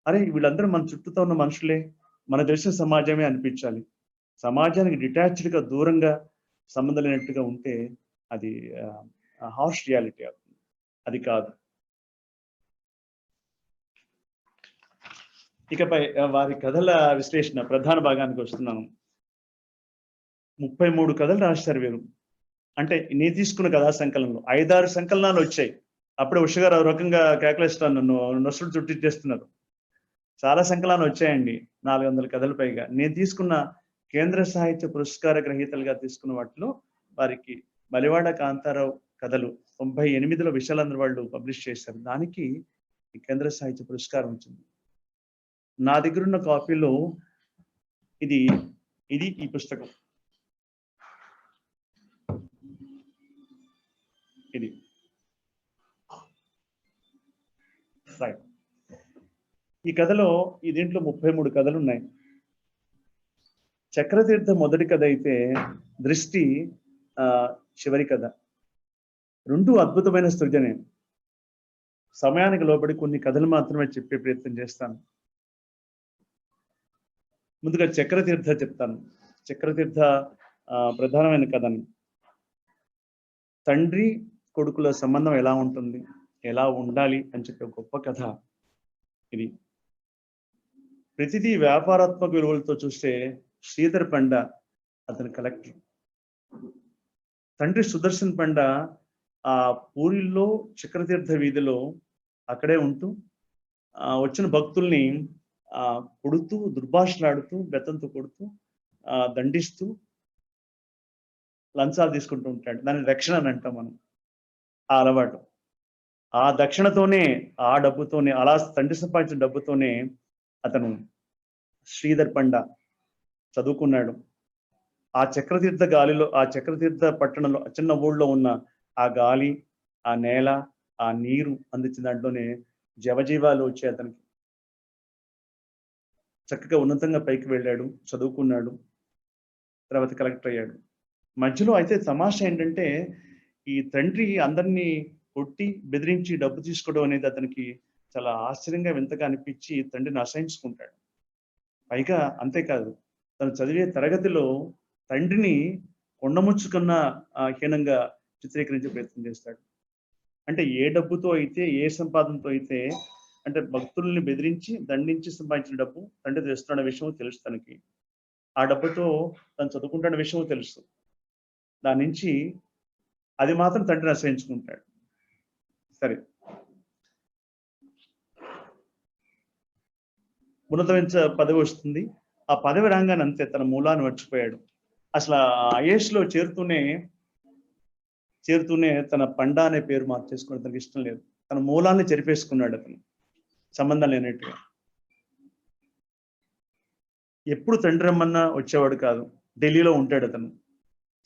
అరే వీళ్ళందరూ మన చుట్టూతో ఉన్న మనుషులే, మన తెలిసిన సమాజమే అనిపించాలి. సమాజానికి డిటాచ్డ్గా, దూరంగా, సంబంధం లేనట్టుగా ఉంటే అది హార్ష్ రియాలిటీ అవుతుంది. అది కాదు. ఇకపై వారి కథల విశ్లేషణ ప్రధాన భాగానికి వస్తున్నాను. 33 కథలు రాశారు వీరు. అంటే నేను తీసుకున్న కథా సంకలనంలో 5-6 సంకలనాలు వచ్చాయి. అప్పుడే ఉష గారు రకంగా కేకలేస్తాను, నన్ను నొసలు చుట్టిచ్చేస్తున్నారు. చాలా సంకలనాలు వచ్చాయండి, 400 కథల పైగా. నేను తీసుకున్న కేంద్ర సాహిత్య పురస్కార గ్రహీతలుగా తీసుకున్న వాటిలో వారికి బలివాడ కాంతారావు కథలు 98లో విశాలాంధ్ర వాళ్ళు పబ్లిష్ చేశారు. దానికి ఈ కేంద్ర సాహిత్య పురస్కారం వచ్చింది. నా దగ్గర ఉన్న కాపీలో ఇది ఈ పుస్తకం, ఇది రైట్. ఈ కథలో దీంట్లో 33 కథలు ఉన్నాయి. చక్రతీర్థ మొదటి కథ అయితే దృష్టి చివరి కథ. రెండు అద్భుతమైన సృజనే. సమయానికి లోబడి కొన్ని కథలు మాత్రమే చెప్పే ప్రయత్నం చేస్తాను. ముందుగా చక్రతీర్థ చెప్తాను. చక్రతీర్థ ప్రధానమైన కథని. తండ్రి కొడుకుల సంబంధం ఎలా ఉంటుంది, ఎలా ఉండాలి అని చెప్పే గొప్ప కథ ఇది. ప్రతిదీ వ్యాపారాత్మక విలువలతో చూస్తే శ్రీధర్ పండ అతని కలెక్టర్. తండ్రి సుదర్శన్ పండ ఆ పూరిలో చక్రతీర్థ వీధిలో అక్కడే ఉంటూ వచ్చిన భక్తుల్ని కొడుతూ, దుర్భాషలాడుతూ, బెత్తంతో కొడుతూ, దండిస్తూ లంచాలు తీసుకుంటూ ఉంటాడు. దాని రక్షణ అని అంటాం మనం. ఆ అలవాటు, ఆ దక్షిణతోనే, ఆ డబ్బుతోనే, అలా తండ్రి సంపాదించిన డబ్బుతోనే అతను శ్రీధర్ పండ చదువుకున్నాడు. ఆ చక్రతీర్థ గాలిలో, ఆ చక్రతీర్థ పట్టణంలో, చిన్న ఊళ్ళో ఉన్న ఆ గాలి, ఆ నేల, ఆ నీరు అందించిన దాంట్లోనే జవజీవాలు వచ్చాయి అతనికి. చక్కగా ఉన్నతంగా పైకి వెళ్ళాడు, చదువుకున్నాడు, తర్వాత కలెక్టర్ అయ్యాడు. మధ్యలో అయితే తమాషా ఏంటంటే, ఈ తండ్రి అందరినీ కొట్టి బెదిరించి డబ్బు తీసుకోవడం అనేది అతనికి చాలా ఆశ్చర్యంగా, వింతగా అనిపించి తండ్రిని అసహించుకుంటాడు. పైగా అంతేకాదు, తను చదివే తరగతిలో తండ్రిని కొండముచ్చుకున్న హీనంగా చిత్రీకరించే ప్రయత్నం చేస్తాడు. అంటే ఏ డబ్బుతో అయితే, ఏ సంపాదనతో అయితే, అంటే భక్తుల్ని బెదిరించి దండించి సంపాదించిన డబ్బు తండ్రి తెస్తున్న విషయం తెలుసు తనకి. ఆ డబ్బుతో తను చదువుకుంటున్న విషయం తెలుసు. దాని నుంచి అది మాత్రం తండ్రిని ఆశ్రయించుకుంటాడు. సరే, ఉన్నతమైన పదవి వస్తుంది. ఆ పదవి రాగానే అంతే తన మూలాన్ని మర్చిపోయాడు. అసలు ఐఏఎస్ లో చేరుతూనే తన పండా అనే పేరు మార్చేసుకుని తనకి ఇష్టం లేదు. తన మూలాన్ని చెరిపేసుకున్నాడు అతను, సంబంధం లేనట్టుగా. ఎప్పుడు తండ్రి రమ్మన్నా వచ్చేవాడు కాదు. ఢిల్లీలో ఉంటాడు అతను.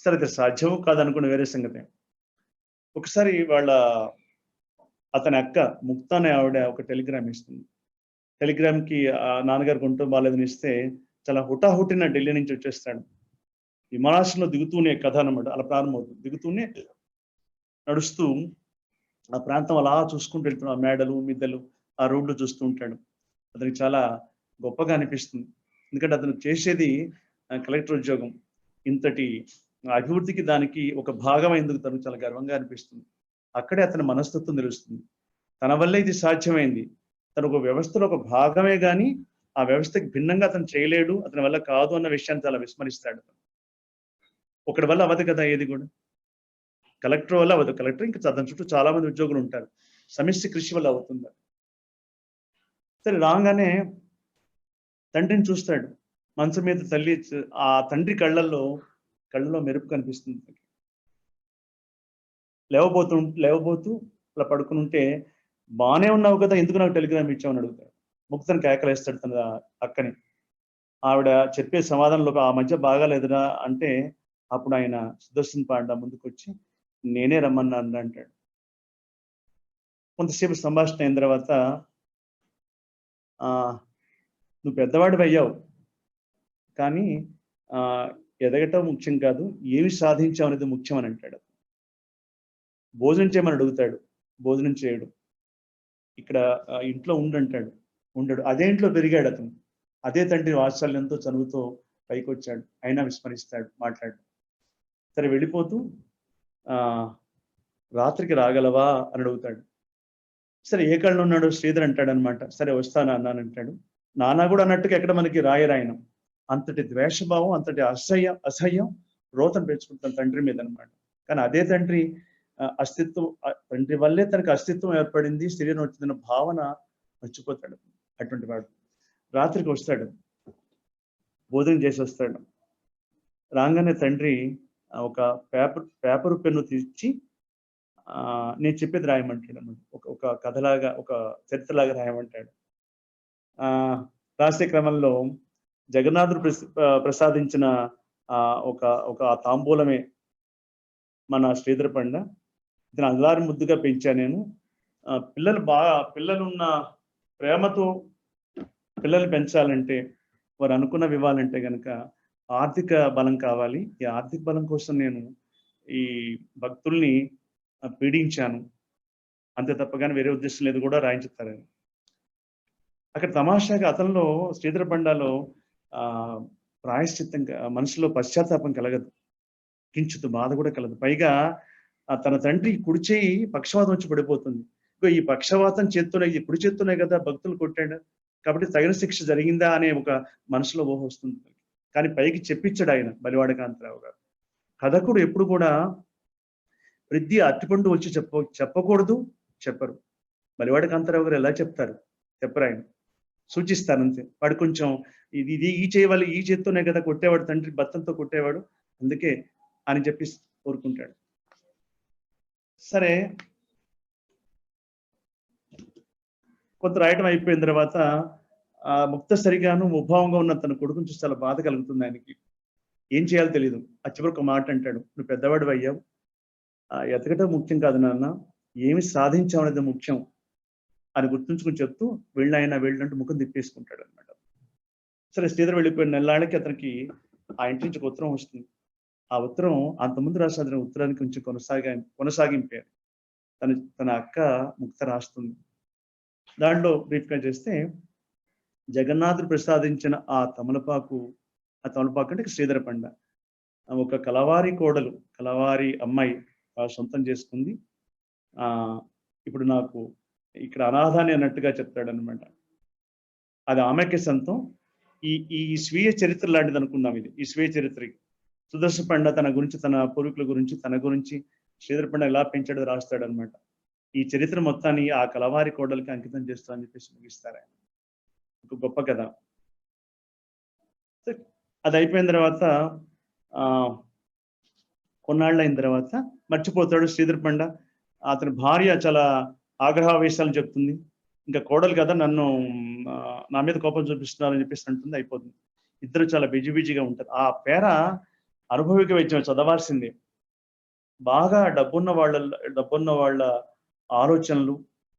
సరే, అది సాధ్యం కాదనుకున్న వేరే సంగతి. ఒకసారి అతని అక్క ముక్తా అనే ఆవిడ ఒక టెలిగ్రామ్ ఇస్తుంది. టెలిగ్రామ్కి నాన్నగారు కొంటూ బాలేదని ఇస్తే చాలా హుటాహుటిన ఢిల్లీ నుంచి వచ్చేస్తాడు. విమానాశ్రయంలో దిగుతూనే కథ అన్నమాట అలా ప్రారంభమవుతుంది. దిగుతూనే నడుస్తూ ఆ ప్రాంతం అలా చూసుకుంటూ వెళ్తున్నాడు. ఆ మేడలు, మిద్దెలు, ఆ రోడ్లు చూస్తూ ఉంటాడు. అతనికి చాలా గొప్పగా అనిపిస్తుంది. ఎందుకంటే అతను చేసేది కలెక్టర్ ఉద్యోగం. ఇంతటి అభివృద్ధికి దానికి ఒక భాగం ఎందుకు తనకు చాలా గర్వంగా అనిపిస్తుంది. అక్కడే అతని మనస్తత్వం తెలుస్తుంది. తన వల్ల ఇది సాధ్యమైంది. తను ఒక వ్యవస్థలో ఒక భాగమే కానీ ఆ వ్యవస్థకి భిన్నంగా అతను చేయలేడు, అతని వల్ల కాదు అన్న విషయాన్ని చాలా విస్మరిస్తాడు. ఒకటి వల్ల అవ్వదు కదా ఏది కూడా. కలెక్టర్ వల్ల అవ్వదు. కలెక్టర్ ఇంకా అతని చుట్టూ చాలా మంది ఉద్యోగులు ఉంటారు. సమిష్టి కృషి వల్ల అవుతుంది. సరే, రాగానే తండ్రిని చూస్తాడు. మంచం మీద తల్లి, ఆ తండ్రి కళ్ళల్లో మెరుపు కనిపిస్తుంది. లేవబోతూ అలా పడుకుని ఉంటే, బాగానే ఉన్నావు కదా, ఎందుకు నాకు టెలిగ్రామ్ ఇచ్చామని అడుగుతాడు. ముక్తని కేకలేస్తాడు తన అక్కని. ఆవిడ చెప్పే సమాధానంలో ఆ మధ్య బాగాలేదురా అంటే, అప్పుడు ఆయన సుదర్శన్ పాండ ముందుకు వచ్చి నేనే రమ్మన్నాను అంటాడు. కొంతసేపు సంభాషణ అయిన తర్వాత, నువ్వు పెద్దవాడివి అయ్యావు, కానీ ఎదగటం ముఖ్యం కాదు, ఏమి సాధించావు అనేది ముఖ్యం అని అంటాడు. భోజనం చేయమని అడుగుతాడు, భోజనం చేయడు. ఇక్కడ ఇంట్లో ఉండంటాడు, ఉండడు. అదే ఇంట్లో పెరిగాడు అతను. అదే తండ్రి వాత్సల్యంతో చదువుతో పైకి వచ్చాడు. అయినా విస్మరిస్తాడు, మాట్లాడు. సరే, వెళ్ళిపోతూ రాత్రికి రాగలవా అని అడుగుతాడు. సరే, ఏ కళ్ళు ఉన్నాడు శ్రీధర్ అంటాడు అనమాట. సరే వస్తాను అన్నానంటాడు. నాన్న కూడా అన్నట్టుగా ఎక్కడ మనకి రాయరాయనం. అంతటి ద్వేషభావం, అంతటి అసహ్యం రోతను పెంచుకుంటాను తండ్రి మీద అనమాట. కానీ అదే తండ్రి అస్తిత్వం, తండ్రి వల్లే తనకు అస్తిత్వం ఏర్పడింది, శరీరం వచ్చిందన్న భావన మర్చిపోతాడు. అటువంటి వాడు రాత్రికి వస్తాడు, భోజనం చేసి వస్తాడు. రాగానే తండ్రి ఒక పేపర్ పెన్ను తెచ్చి నేను చెప్పేది రాయమంటాడు అన్నమాట. ఒక కథలాగా, ఒక చరిత్రలాగా రాయమంటాడు. రాసే క్రమంలో జగన్నాథుడు ప్రసాదించిన ఒక ఒక తాంబూలమే మన శ్రీధర పండ. ఇతను అల్లారి ముద్దుగా పెంచా నేను. పిల్లలున్న ప్రేమతో పిల్లలు పెంచాలంటే, వారు అనుకున్నవి ఇవ్వాలంటే కనుక ఆర్థిక బలం కావాలి. ఈ ఆర్థిక బలం కోసం నేను ఈ భక్తుల్ని పీడించాను, అంతే తప్పగానే వేరే ఉద్దేశం లేదు కూడా రాయించుతారని. అక్కడ తమాషాగా అతనిలో శ్రీధర పండాలో ప్రాయశ్చిత్తం, మనసులో పశ్చాత్తాపం కలగదు, కించిత్ బాధ కూడా కలదు. పైగా తన తండ్రి కుడి చేయి పక్షవాతం వచ్చి పడిపోతుంది. ఈ పక్షవాతం చేత్తోనే, ఈ కుడి చేత్తోనే కదా భక్తులు కొట్టాడు, కాబట్టి తగిన శిక్ష జరిగిందా అనే ఒక మనసులో ఊహ వస్తుంది. కానీ పైకి చెప్పించాడు ఆయన, బలివాడ కాంతారావు గారు. కథకుడు ఎప్పుడు కూడా ప్రతి అరటిపండు వచ్చి చెప్పకూడదు, చెప్పరు. బలివాడ కాంతారావు గారు ఎలా చెప్తారు? చెప్పరు. ఆయన సూచిస్తారంతే. వాడు కొంచెం ఇది ఈ చేయవాలి, ఈ చేత్తోనే కదా కొట్టేవాడు, తండ్రి బత్తంతో కొట్టేవాడు, అందుకే అని చెప్పి కోరుకుంటాడు. సరే, కొంత రాయటం అయిపోయిన తర్వాత ముక్తసరిగాను ముభావంగా ఉన్న తన కొడుకుని చూసి చాలా బాధ కలుగుతుంది ఆయనకి. ఏం చేయాలో తెలియదు. ఆ చివరి ఒక మాట అంటాడు, నువ్వు పెద్దవాడు అయ్యావు, ఎతకటం ముఖ్యం కాదు నాన్న, ఏమి సాధించావు అనేది ముఖ్యం అని గుర్తుంచుకుని చెప్తూ వెళ్ళినాయన వెళ్ళినట్టు ముఖం తిప్పేసుకుంటాడు అనమాట. సరే, శ్రీధర్ వెళ్ళిపోయిన నెలలాళ్ళకి అతనికి ఆ ఇంటి నుంచి ఒక ఉత్తరం వస్తుంది. ఆ ఉత్తరం అంతకుముందు రాసిన ఉత్తరానికి కొంచెం కొనసాగింపే. తన అక్క ముక్త రాస్తుంది. దాంట్లో బ్రీఫ్గా చేస్తే, జగన్నాథుడు ప్రసాదించిన ఆ తమలపాకు అంటే శ్రీధర పండ ఒక కలవారి కోడలు, కలవారి అమ్మాయి సొంతం చేసుకుంది. ఇప్పుడు నాకు ఇక్కడ అనాథాన్ని అన్నట్టుగా చెప్తాడు అనమాట. అది ఆమెకి సొంతం. ఈ స్వీయ చరిత్ర లాంటిది అనుకుందాం. ఈ స్వీయ చరిత్రకి సుదర్శన పండ తన గురించి, తన పూర్వీకుల గురించి, తన గురించి శ్రీధర పండ ఎలా పెంచాడో రాస్తాడు అనమాట. ఈ చరిత్ర మొత్తాన్ని ఆ కలవారి కోడలకి అంకితం చేస్తా అని చెప్పేసి ముగిస్తారు ఆయన. ఒక గొప్ప కథ. అది అయిపోయిన తర్వాత కొన్నాళ్ళు అయిన తర్వాత మర్చిపోతాడు శ్రీధర పండ. అతని భార్య చాలా ఆగ్రహావేశాలు చెప్తుంది. ఇంకా కోడలు కదా, నన్ను నా మీద కోపం చూపిస్తున్నారని చెప్పేసి అంటుంది. అయిపోతుంది. ఇద్దరు చాలా బిజీగా ఉంటారు. ఆ పేర అనుభవిక వైద్యం చదవాల్సిందే. బాగా డబ్బున్న వాళ్ళ ఆలోచనలు,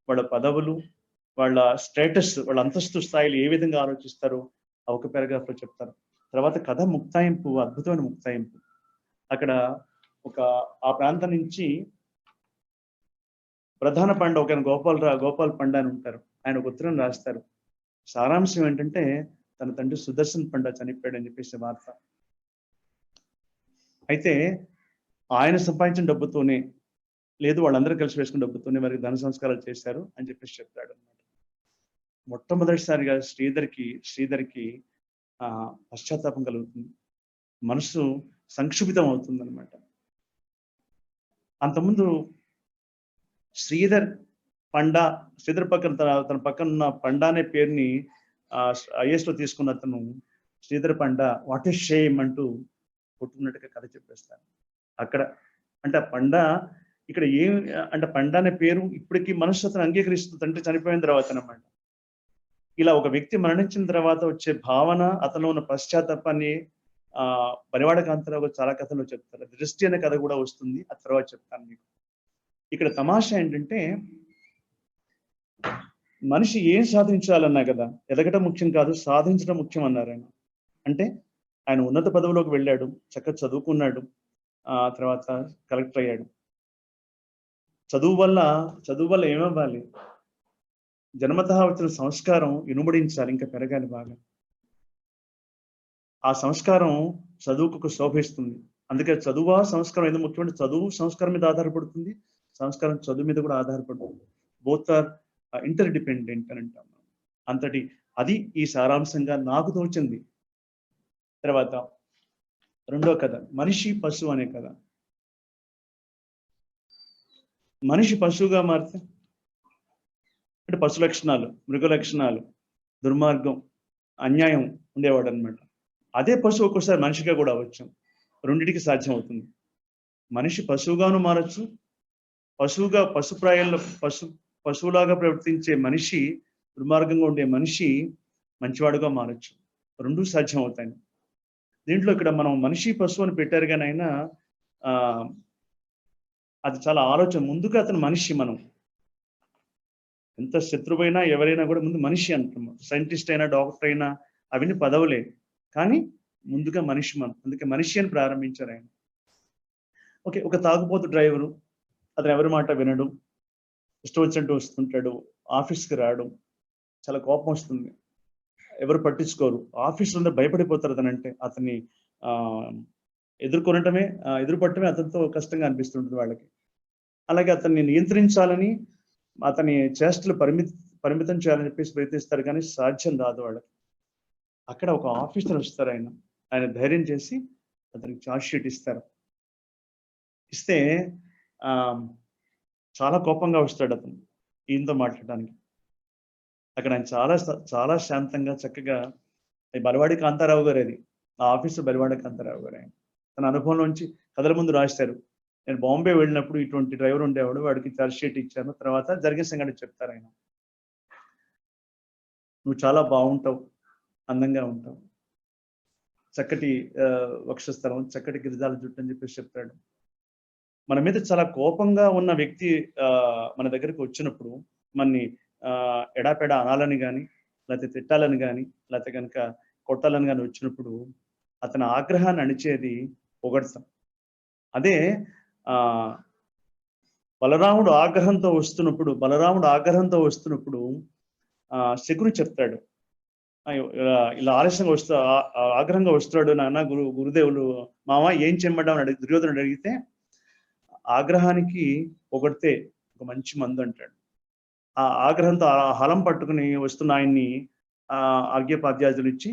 వాళ్ళ పదవులు, వాళ్ళ స్టేటస్, వాళ్ళ అంతస్తు స్థాయిలు ఏ విధంగా ఆలోచిస్తారో ఆ ఒక పారాగ్రాఫ్ లో చెప్తారు. తర్వాత కథ ముక్తాయింపు, అద్భుతమైన ముక్తాయింపు. అక్కడ ఆ ప్రాంతం నుంచి ప్రధాన పండ ఒక గోపాల్ పండ అని ఉంటారు. ఆయన ఒక ఉత్తరం రాస్తారు. సారాంశం ఏంటంటే, తన తండ్రి సుదర్శన్ పండ చనిపోయాడు అని చెప్పేసి వార్త. అయితే ఆయన సంపాదించిన డబ్బుతోనే, లేదు వాళ్ళందరూ కలిసి వేసుకున్న డబ్బుతోనే వారికి ధన సంస్కారాలు చేశారు అని చెప్పేసి చెప్తాడు అనమాట. మొట్టమొదటిసారిగా శ్రీధర్కి పశ్చాత్తాపం కలుగుతుంది. మనసు సంక్షుభితం అవుతుంది అనమాట. అంతకుముందు శ్రీధర్ పక్కన తన పక్కన ఉన్న పండా అనే పేరుని ఐఎస్ లో తీసుకున్న అతను శ్రీధర్ పండ వాట్ ఈస్ షేమ్ అంటూ కొట్టుకున్నట్టుగా కథ చెప్పేస్తాను. అక్కడ అంటే పండ ఇక్కడ అంటే పండ అనే పేరు ఇప్పటికీ మనసు అతను అంగీకరిస్తుంది తండ్రి చనిపోయిన తర్వాత అనమాట. ఇలా ఒక వ్యక్తి మరణించిన తర్వాత వచ్చే భావన, అతను ఉన్న పశ్చాత్తాపాన్ని బలివాడ కాంతారావు చాలా కథలో చెప్తారు. దృష్టి అనే కథ కూడా వస్తుంది, ఆ తర్వాత చెప్తాను మీకు. ఇక్కడ తమాషా ఏంటంటే, మనిషి ఏం సాధించాలన్నా కదా, ఎదగటం ముఖ్యం కాదు, సాధించడం ముఖ్యం అన్నారు ఆయన. అంటే ఆయన ఉన్నత పదవిలోకి వెళ్ళాడు, చక్కగా చదువుకున్నాడు, తర్వాత కలెక్టర్ అయ్యాడు. చదువు వల్ల ఏమవ్వాలి? జన్మతః వచ్చిన సంస్కారం ఇనుమడించాలి, ఇంకా పెరగాలి బాగా. ఆ సంస్కారం చదువుకు శోభిస్తుంది. అందుకే చదువు సంస్కారం ఎందుకు ముఖ్యమంటే, చదువు సంస్కారం మీద ఆధారపడుతుంది, సంస్కారం చదువు మీద కూడా ఆధారపడుతుంది. బోత్ ఆర్ ఇంటర్ డిపెండెంట్ అని అంటాం. అంతటి అది ఈ సారాంశంగా నాకు తోచింది. తర్వాత రెండో కథ, మనిషి పశువు అనే కథ. మనిషి పశువుగా మారితే అంటే పశు లక్షణాలు, మృగ లక్షణాలు, దుర్మార్గం, అన్యాయం ఉండేవాడు అనమాట. అదే పశువు ఒక్కోసారి మనిషిగా కూడా అవ్వచ్చు. రెండిటికి సాధ్యం అవుతుంది. మనిషి పశువుగాను మారచ్చు, పశుప్రాయాల్లో పశువులాగా ప్రవర్తించే మనిషి, దుర్మార్గంగా ఉండే మనిషి మంచివాడుగా మారచ్చు. రెండూ సాధ్యం అవుతాయి. దీంట్లో ఇక్కడ మనం మనిషి పశువు అని పెట్టారు కానీ అయినా అది చాలా ఆలోచన. ముందుగా అతను మనిషి. మనం ఎంత శత్రువైనా ఎవరైనా కూడా ముందు మనిషి అంటాం. సైంటిస్ట్ అయినా డాక్టర్ అయినా అవన్నీ పదవులే, కానీ ముందుగా మనిషి మనం. అందుకే మనిషి అని ప్రారంభించారు ఆయన. ఓకే, ఒక తాగుబోతు డ్రైవరు, అతను ఎవరి మాట వినడు, ఇష్టం వచ్చినట్టు వస్తుంటాడు, ఆఫీస్కి రాడు, చాలా కోపం వస్తుంది, ఎవరు పట్టించుకోరు, ఆఫీసులో అందరూ భయపడిపోతారు అతనంటే. అతన్ని ఎదురుపట్టమే అతనితో కష్టంగా అనిపిస్తుంటుంది వాళ్ళకి. అలాగే అతన్ని నియంత్రించాలని, అతని చేష్టలు పరిమితం చేయాలని చెప్పేసి ప్రయత్నిస్తారు, కానీ సాధ్యం రాదు వాళ్ళకి. అక్కడ ఒక ఆఫీసర్ వస్తారు, ఆయన ధైర్యం చేసి అతనికి ఛార్జ్ షీట్ ఇస్తారు. ఇస్తే చాలా కోపంగా వస్తాడు అతను ఈయనతో మాట్లాడడానికి. అక్కడ ఆయన చాలా చాలా శాంతంగా చక్కగా, బలవాడి కాంతారావు గారు, అది ఆ ఆఫీసర్ బలవాడి కాంతారావు గారు. ఆయన తన అనుభవంలోంచి కథల ముందు రాస్తారు. నేను బాంబే వెళ్ళినప్పుడు ఇటువంటి డ్రైవర్ ఉండేవాడు, వాడికి ఛార్జ్ షీట్ ఇచ్చాను, తర్వాత జరిగిన సంఘటన చెప్తారు ఆయన. నువ్వు చాలా బాగుంటావు, అందంగా ఉంటావు, చక్కటి వక్షస్థలం, చక్కటి గిరిజాల జుట్టు అని చెప్పేసి చెప్తాడు. మన మీద చాలా కోపంగా ఉన్న వ్యక్తి మన దగ్గరికి వచ్చినప్పుడు మనని ఎడాపెడా అనాలని కానీ, లేకపోతే తిట్టాలని కానీ, లేకపోతే కనుక కొట్టాలని కానీ వచ్చినప్పుడు అతని ఆగ్రహాన్ని అణిచేది పొగడ్తం. అదే బలరాముడు ఆగ్రహంతో వస్తున్నప్పుడు శకుని చెప్తాడు, ఇలా ఆలస్యంగా ఆగ్రహంగా వస్తున్నాడు నాన్న, గురుదేవులు మామ ఏం చెమ్మడ్డామని దుర్యోధనుడు అడిగితే, ఆగ్రహానికి పొగడితే ఒక మంచి మందు అంటాడు. ఆ ఆగ్రహంతో హలం పట్టుకుని వస్తున్న ఆయన్ని ఆజ్ఞాపాద్యాదులు ఇచ్చి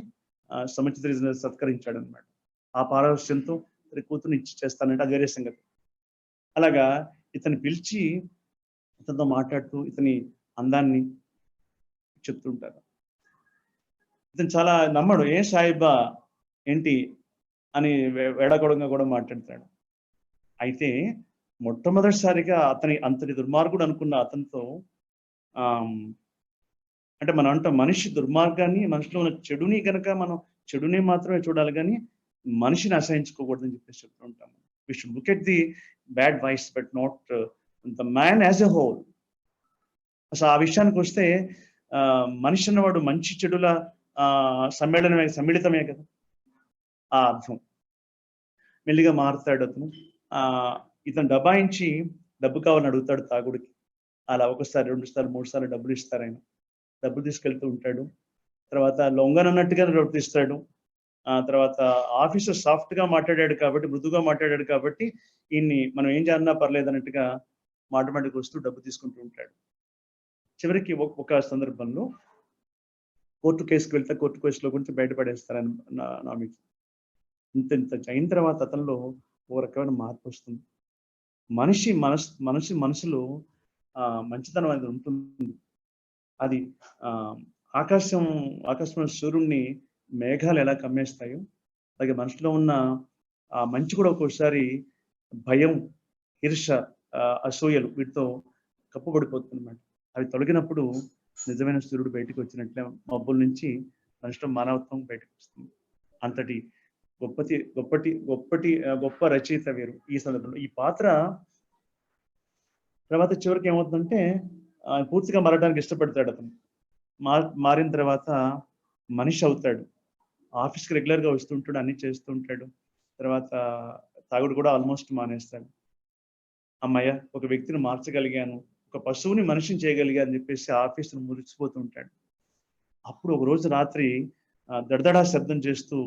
సముచిత రీతిలో సత్కరించాడు అనమాట. ఆ పారవశ్యంతో కూతురు ఇచ్చి చేస్తానంటే అది వేరే సంగతి. అలాగా ఇతన్ని పిలిచి ఇతనితో మాట్లాడుతూ ఇతని అందాన్ని చెప్తుంటారు. ఇతను చాలా నమ్మడు. ఏం సాయిబా ఏంటి అని వేడగొడంగా కూడా మాట్లాడతాడు. అయితే మొట్టమొదటిసారిగా అంతటి దుర్మార్గుడు అనుకున్న అతనితో అంటే మనం అంటాం మనిషి దుర్మార్గాన్ని, మనిషిలో ఉన్న చెడుని కనుక మనం చెడుని మాత్రమే చూడాలి, కానీ మనిషిని అసహించుకోకూడదని చెప్పేసి చెప్తూ ఉంటాము. We should look at the bad vice but not the man as a whole. అసలు ఆ విషయానికి వస్తే మనిషి అన్నవాడు మంచి చెడుల సమ్మిళితమే కదా ఆ అర్థం. మెల్లిగా మారుతాడు అతను. ఇతను దబాయించి డబ్బు కావాలని అడుగుతాడు తాగుడికి. అలా ఒకసారి, 2 సార్లు, 3 సార్లు డబ్బులు ఇస్తారు. ఆయన డబ్బులు తీసుకెళ్తూ ఉంటాడు. తర్వాత లొంగనన్నట్టుగానే ప్రవర్తిస్తాడు. తర్వాత ఆఫీసర్ సాఫ్ట్ గా మాట్లాడాడు కాబట్టి, మృదుగా మాట్లాడాడు కాబట్టి ఈయన్ని మనం ఏం చేయాలన్నా పర్లేదు అన్నట్టుగా మాటమాటికి వస్తూ డబ్బు తీసుకుంటూ ఉంటాడు. చివరికి ఒక సందర్భంలో కోర్టు కేసుకు వెళ్తే కోర్టు కేసులో గురించి బయటపడేస్తారని నామికి. ఇంత అయిన తర్వాత అతనిలో ఒక రకమైన మార్పు వస్తుంది. మనసులో మంచితనం అనేది ఉంటుంది. అది ఆకాశంలో సూర్యుడిని మేఘాలు ఎలా కమ్మేస్తాయో, అలాగే మనిషిలో ఉన్న మంచి కూడా ఒక్కోసారి భయం, ఈర్ష, అసూయలు వీటితో కప్పబడిపోతుందన్నమాట. అవి తొలగినప్పుడు నిజమైన సూర్యుడు బయటకు వచ్చినట్లే మబ్బుల నుంచి మనిషిలో మానవత్వం బయటకు వస్తుంది. అంతటి గొప్ప రచయిత వీరు. ఈ సందర్భంలో ఈ పాత్ర తర్వాత చివరికి ఏమవుతుందంటే పూర్తిగా మారడానికి ఇష్టపడతాడు అతను. మారిన తర్వాత మనిషి అవుతాడు. ఆఫీస్కి రెగ్యులర్గా వస్తుంటాడు, అన్ని చేస్తుంటాడు. తర్వాత తాగుడు కూడా ఆల్మోస్ట్ మానేస్తాడు. అమ్మయ్య, ఒక వ్యక్తిని మార్చగలిగాను, ఒక పశువుని మనిషిని చేయగలిగా అని చెప్పేసి ఆఫీసును మురిసిపోతూ ఉంటాడు. అప్పుడు ఒక రోజు రాత్రి దడదడా శబ్దం చేస్తూ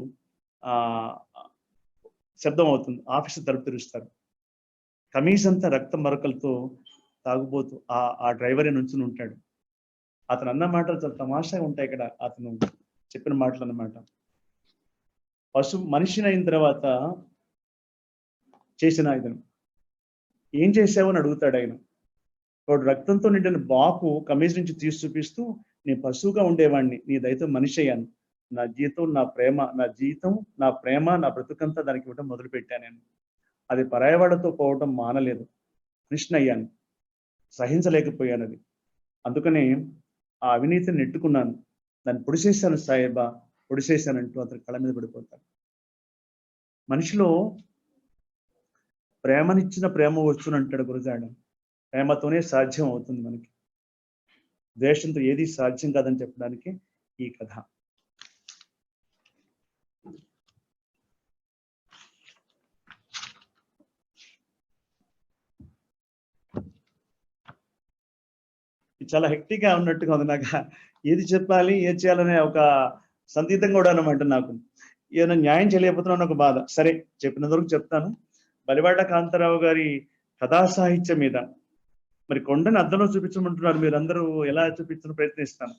శబ్దం అవుతుంది. ఆఫీసు తలుపు తెరుస్తారు. కమీజంతా రక్త మరకలతో తాగుబోతూ ఆ డ్రైవరే నుంచుని ఉంటాడు. అతను అన్న మాటలు చాలా తమాషాగా ఉంటాయి. ఇక్కడ అతను చెప్పిన మాటలు అన్నమాట. మనిషిని అయిన తర్వాత చేసిన ఇతను ఏం చేసావు అని అడుగుతాడు ఆయన. వాడు రక్తంతో నిండిన బాపు కమీజ్ నుంచి తీసి చూపిస్తూ, నేను పశువుగా ఉండేవాడిని, నీ దయతో మనిషి అయ్యాను, నా జీవితం నా ప్రేమ నా బ్రతుకంతా దానికి ఇవ్వడం మొదలుపెట్టాను నేను. అది పరాయవాడతో పోవడం మానలేదు, కృష్ణ అయ్యాను, సహించలేకపోయాను అది. అందుకని ఆ అవినీతిని నెట్టుకున్నాను, దాన్ని పొడిసేశాను సాయిబా, పొడిసేశానంటూ అతని కళ్ళ మీద పడిపోతాను. మనిషిలో ప్రేమనిచ్చిన ప్రేమ వచ్చునంటాడు గురజాడ. ప్రేమతోనే సాధ్యం అవుతుంది మనకి, ద్వేషంతో ఏది సాధ్యం కాదని చెప్పడానికి ఈ కథ. చాలా హెక్టిక్గా ఉన్నట్టుగా ఉంది నాకు. ఏది చెప్పాలి, ఏది చేయాలనే ఒక సందిగ్ధం కూడా అనమాట నాకు. ఏమైనా న్యాయం చేయలేకపోతున్నాను ఒక బాధ. సరే, చెప్పినంత వరకు చెప్తాను. బలివాడ కాంతారావు గారి కథా సాహిత్యం మీద మరి కొండని అద్దంలో చూపించమంటున్నారు, మీరందరూ ఎలా చూపించడం ప్రయత్నిస్తాను.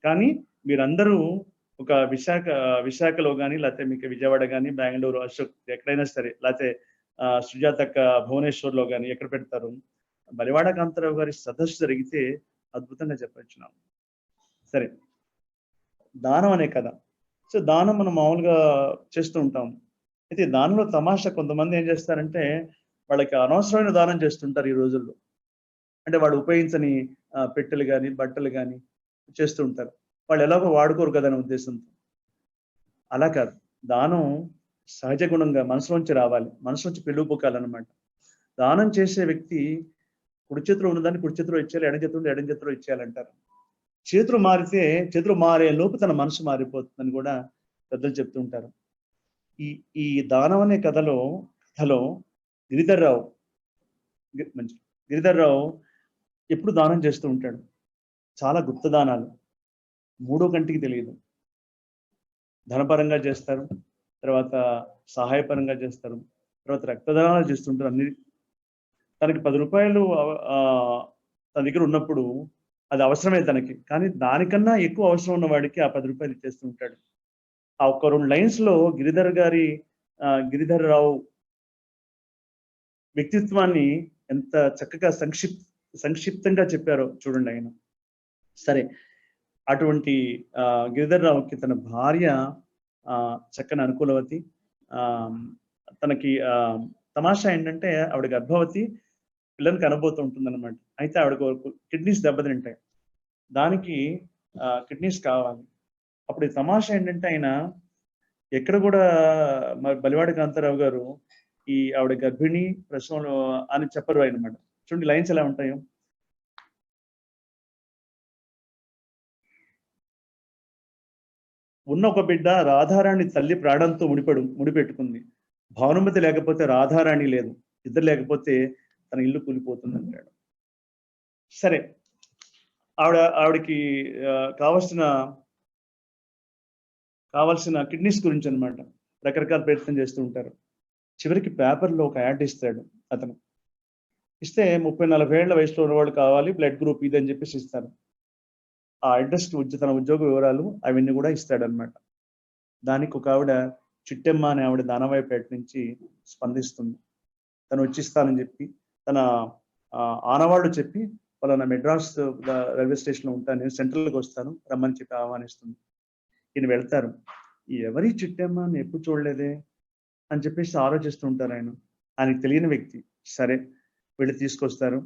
కానీ మీరందరూ ఒక విశాఖలో కానీ, లేకపోతే మీకు విజయవాడ కానీ, బెంగళూరు, అశోక్ ఎక్కడైనా సరే, లేకపోతే సుజాతక్క భువనేశ్వర్లో కానీ ఎక్కడ పెడతారు, బలివాడ కాంతారావు గారి సదస్సు జరిగితే అద్భుతంగా చెప్పొచ్చున్నాం. సరే, దానం అనే కథ. సో దానం మనం మామూలుగా చేస్తూ ఉంటాం. అయితే దానిలో తమాషా, కొంతమంది ఏం చేస్తారంటే వాళ్ళకి అనవసరమైన దానం చేస్తుంటారు ఈ రోజుల్లో. అంటే వాళ్ళు ఉపయోగించని పెట్టెలు కానీ, బట్టలు కానీ చేస్తూ ఉంటారు. వాళ్ళు ఎలాగో వాడుకోరు కదా అనే ఉద్దేశంతో. అలా కాదు, దానం సహజ గుణంగా మనసులోంచి రావాలి, మనసులోంచి పెళ్ళిపోకాలన్నమాట. దానం చేసే వ్యక్తి కుడి చేతిలో ఉన్నదాన్ని కుడి చేతిలో ఇచ్చేయాలి, ఎడం చేతిలో ఎడం చేతిలో ఇచ్చేయాలంటారు. చేతులు మారే లోపు తన మనసు మారిపోతుందని కూడా పెద్దలు చెప్తూ ఉంటారు. ఈ దానం అనే కథలో గిరిధర్రావు ఎప్పుడు దానం చేస్తూ ఉంటాడు. చాలా గుప్త దానాలు, మూడో కంటికి తెలియదు. ధనపరంగా చేస్తారు, తర్వాత సహాయపరంగా చేస్తారు, తర్వాత రక్తదానాలు చేస్తుంటారు. అన్ని తనకి 10 రూపాయలు తన దగ్గర ఉన్నప్పుడు అది అవసరమే తనకి, కానీ దానికన్నా ఎక్కువ అవసరం ఉన్న వాడికి ఆ 10 రూపాయలు ఇచ్చేస్తూ ఉంటాడు. ఆ ఒక్క 2 లైన్స్ లో గిరిధర్రావు వ్యక్తిత్వాన్ని ఎంత చక్కగా సంక్షిప్తంగా చెప్పారో చూడండి ఆయన. సరే, అటువంటి గిరిధర్రావుకి తన భార్య చక్కని అనుకూలవతి. తనకి తమాషా ఏంటంటే ఆవిడ గర్భవతి, పిల్లల్ని కనబోతూ ఉంటుంది అనమాట. అయితే ఆవిడకు కిడ్నీస్ దెబ్బతింటాయి, దానికి కిడ్నీస్ కావాలి. అప్పుడు ఈ తమాషా ఏంటంటే ఆయన ఎక్కడ కూడా బలివాడ కాంతారావు గారు ఆవిడ గర్భిణి ప్రసవంలో అని చెప్పరు అనమాట. చూడండి లైన్స్ ఎలా ఉంటాయో. ఉన్న ఒక బిడ్డ రాధారాణి తల్లి ప్రాణంతో ముడిపెట్టుకుంది. భానుమతి లేకపోతే రాధారాణి లేదు, ఇద్దరు లేకపోతే తన ఇల్లు కూలిపోతుంది అంటాడు. సరే, ఆవిడకి కావాల్సిన కిడ్నీస్ గురించి అనమాట రకరకాల ప్రయత్నం చేస్తూ ఉంటారు. చివరికి పేపర్లో ఒక యాడ్ ఇస్తాడు అతను. ఇస్తే 30-40 ఏళ్ల వయసులో ఉన్నవాళ్ళు కావాలి, బ్లడ్ గ్రూప్ ఇది అని చెప్పేసి ఇస్తారు. ఆ అడ్రస్ తన ఉద్యోగ వివరాలు అవన్నీ కూడా ఇస్తాడనమాట. దానికి ఒక ఆవిడ చిట్టెమ్మ అనే ఆవిడ దానవాయిపేట నుంచి స్పందిస్తుంది. తను వచ్చిస్తానని చెప్పి, తన ఆనవాళ్ళు చెప్పి, పలానా మెడ్రాస్ రైల్వే స్టేషన్లో ఉంటాను, నేను సెంట్రల్కి వస్తాను రమ్మని చెప్పి ఆహ్వానిస్తుంది. ఈయన వెళ్తారు. ఎవరి చిట్టెమ్మ అని ఎప్పుడు చూడలేదే అని చెప్పేసి ఆలోచిస్తూ ఉంటారు ఆయనకు తెలియని వ్యక్తి. సరే, వెళ్ళి తీసుకొస్తారు.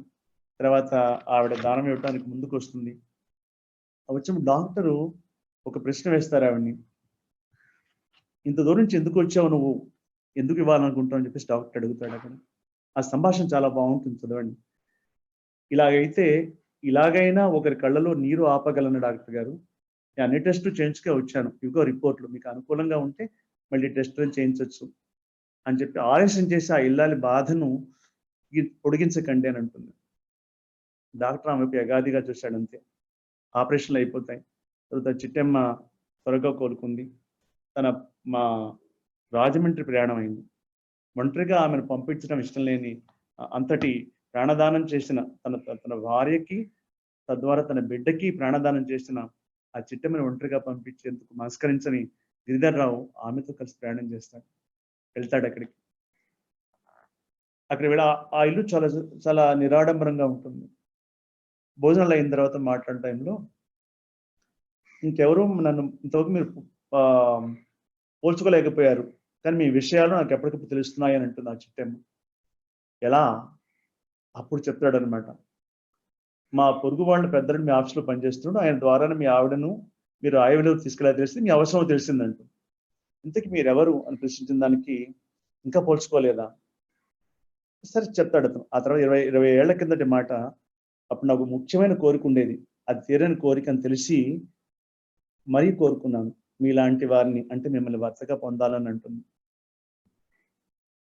తర్వాత ఆవిడ దానం ఇవ్వడానికి ముందుకు వస్తుంది. వచ్చిన డాక్టరు ఒక ప్రశ్న వేస్తారు ఆవిడ్ని. ఇంత దూరం నుంచి ఎందుకు వచ్చావు నువ్వు, ఎందుకు ఇవ్వాలనుకుంటావు అని చెప్పేసి డాక్టర్ అడుగుతాడు అక్కడ. ఆ సంభాషణ చాలా బాగుంటుంది, చదవండి. ఇలాగైనా ఒకరి కళ్ళలో నీరు ఆపగలను డాక్టర్ గారు, నేను అన్ని టెస్టులు చేయించుకే వచ్చాను, ఇవిగో రిపోర్ట్లు, మీకు అనుకూలంగా ఉంటే మళ్ళీ టెస్టులు చేయించవచ్చు అని చెప్పి ఆలస్యం చేసి ఆ ఇల్లాలి బాధను పొడిగించకండి అని అంటుంది. డాక్టర్ ఆమె యగాదిగా చూశాడు, అంతే. ఆపరేషన్లు అయిపోతాయి. తర్వాత చిట్టెమ్మ త్వరగా కోలుకుంది. మా రాజమండ్రి ప్రయాణం అయింది. ఒంటరిగా ఆమెను పంపించడం ఇష్టం లేని, అంతటి ప్రాణదానం చేసిన తన భార్యకి, తద్వారా తన బిడ్డకి ప్రాణదానం చేసిన ఆ చిట్టెమ్మని ఒంటరిగా పంపించేందుకు మనస్కరించని గిరిధర్రావు ఆమెతో కలిసి ప్రయాణం వెళ్తాడు అక్కడికి. అక్కడ ఆ ఇల్లు చాలా చాలా నిరాడంబరంగా ఉంటుంది. భోజనాలు అయిన తర్వాత మాట్లాడే టైంలో, ఇంకెవరు నన్ను ఇంతవరకు మీరు ఆ, పోల్చుకోలేకపోయారు. కానీ మీ విషయాలు నాకు ఎప్పటికప్పుడు తెలుస్తున్నాయి అని అంటుంది ఆ చిట్టెమ్మ. ఎలా? అప్పుడు చెప్తాడు అనమాట, మా పొరుగు వాళ్ళ పెద్దలు మీ ఆఫీస్లో పనిచేస్తున్నాడు, ఆయన ద్వారానే మీ ఆవిడను మీరు ఆవిడలో తీసుకెళ్ళా తెలిసి మీ అవసరం తెలిసిందంటూ. ఇంతకీ మీరెవరు అని ప్రశ్నించిన దానికి ఇంకా పోల్చుకోలేదా? సరే చెప్తాడు అతను. ఆ తర్వాత 20 ఏళ్ల కిందటి మాట. అప్పుడు నాకు ముఖ్యమైన కోరిక ఉండేది, అది తీరని కోరిక అని తెలిసి మరీ కోరుకున్నాను, మీలాంటి వారిని, అంటే మిమ్మల్ని భర్తగా పొందాలని అంటుంది.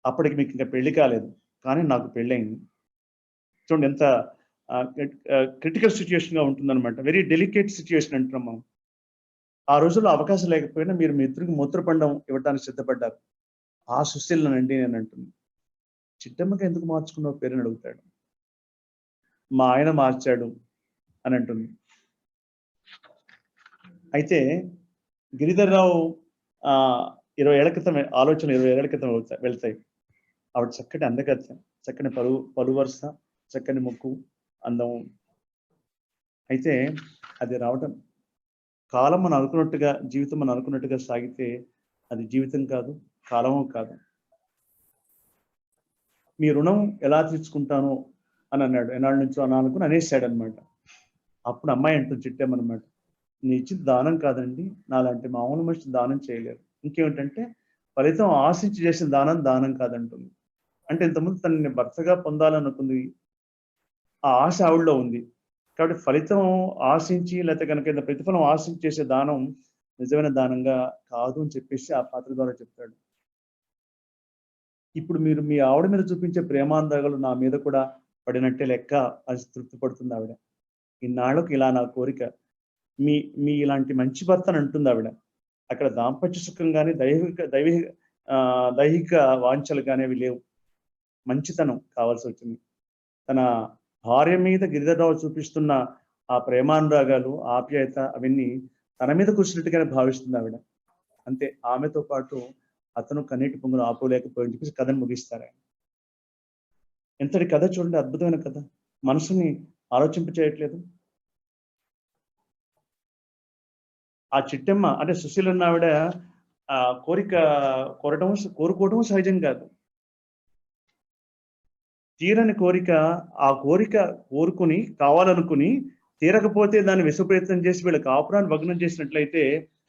అప్పటికి మీకు ఇంకా పెళ్లి కాలేదు, కానీ నాకు పెళ్ళయింది. చూడండి ఎంత క్రిటికల్ సిచ్యుయేషన్ గా ఉంటుందన్నమాట. వెరీ డెలికేట్ సిచ్యుయేషన్ అంటున్నాం మనం. ఆ రోజుల్లో అవకాశం లేకపోయినా మీరు మీ ఇద్దరికి మూత్రపండం ఇవ్వడానికి సిద్ధపడ్డారు. ఆ సుశీలనండి నేను అంటుంది. చిట్టమ్మకి ఎందుకు మార్చుకున్నావు పేరుని అడుగుతాడు. మా ఆయన మార్చాడు అని అంటుంది. అయితే గిరిధర్రావు 20 ఏళ్ల క్రితం ఆలోచన 20 ఏళ్ల క్రితం వెళ్తాయి. ఆవిడ చక్కటి అందకత్త, చక్కని పలువరుస, చక్కని ముక్కు, అందం. అయితే అది రావటం కాలం మనం అనుకున్నట్టుగా, జీవితం మనం అనుకున్నట్టుగా సాగితే అది జీవితం కాదు, కాలము కాదు. మీ రుణం ఎలా తీర్చుకుంటాను అని అన్నాడు. ఎన్నాళ్ళ నుంచో అనుకుని అనేసాడు అనమాట. అప్పుడు అమ్మాయి అంటుంది చిట్టేమన్నమాట, నీ ఇచ్చింది దానం కాదండి, నాలాంటి మామూలు మనిషి దానం చేయలేరు. ఇంకేమిటంటే ఫలితం ఆశించి చేసిన దానం కాదంటుంది. అంటే ఇంతకుముందు తనని భర్తగా పొందాలనుకుంది, ఆ ఆశ ఆవిడలో ఉంది. కాబట్టి ఫలితం ఆశించి లేకపోతే కనుక ప్రతిఫలం ఆశించి చేసే దానం నిజమైన దానంగా కాదు అని చెప్పేసి ఆ పాత్ర ద్వారా చెప్తాడు. ఇప్పుడు మీరు మీ ఆవిడ మీద చూపించే ప్రేమాందాలు నా మీద కూడా పడినట్టే లెక్క అని తృప్తి పడుతుంది ఆవిడ. ఇన్నాళ్ళకు ఇలా నా కోరిక, మీ ఇలాంటి మంచి భర్త అని అంటుంది ఆవిడ. అక్కడ దాంపత్య సుఖం కానీ దైహిక వాంఛలు కానీ అవి లేవు. మంచితనం కావాల్సి వచ్చింది. తన భార్య మీద గిరిధర్రావు చూపిస్తున్న ఆ ప్రేమానురాగాలు, ఆప్యాయత అవన్నీ తన మీద కూర్చున్నట్టుగానే భావిస్తుంది ఆవిడ. అంతే. ఆమెతో పాటు అతను కన్నీటి పొంగును ఆపులేకపోయి చెప్పేసి కథను ముగిస్తారు ఆయన. ఎంతటి కథ చూడండి, అద్భుతమైన కథ. మనసుని ఆలోచింపచేయట్లేదు. ఆ చిట్టెమ్మ అంటే సుశీలన్న ఆవిడ ఆ కోరుకోవడం సహజం కాదు. తీరని కోరిక, ఆ కోరిక కోరుకుని కావాలనుకుని తీరకపోతే దాన్ని విశ్వప్రయత్నం చేసి వీళ్ళ కాపురాన్ని భగ్నం చేసినట్లయితే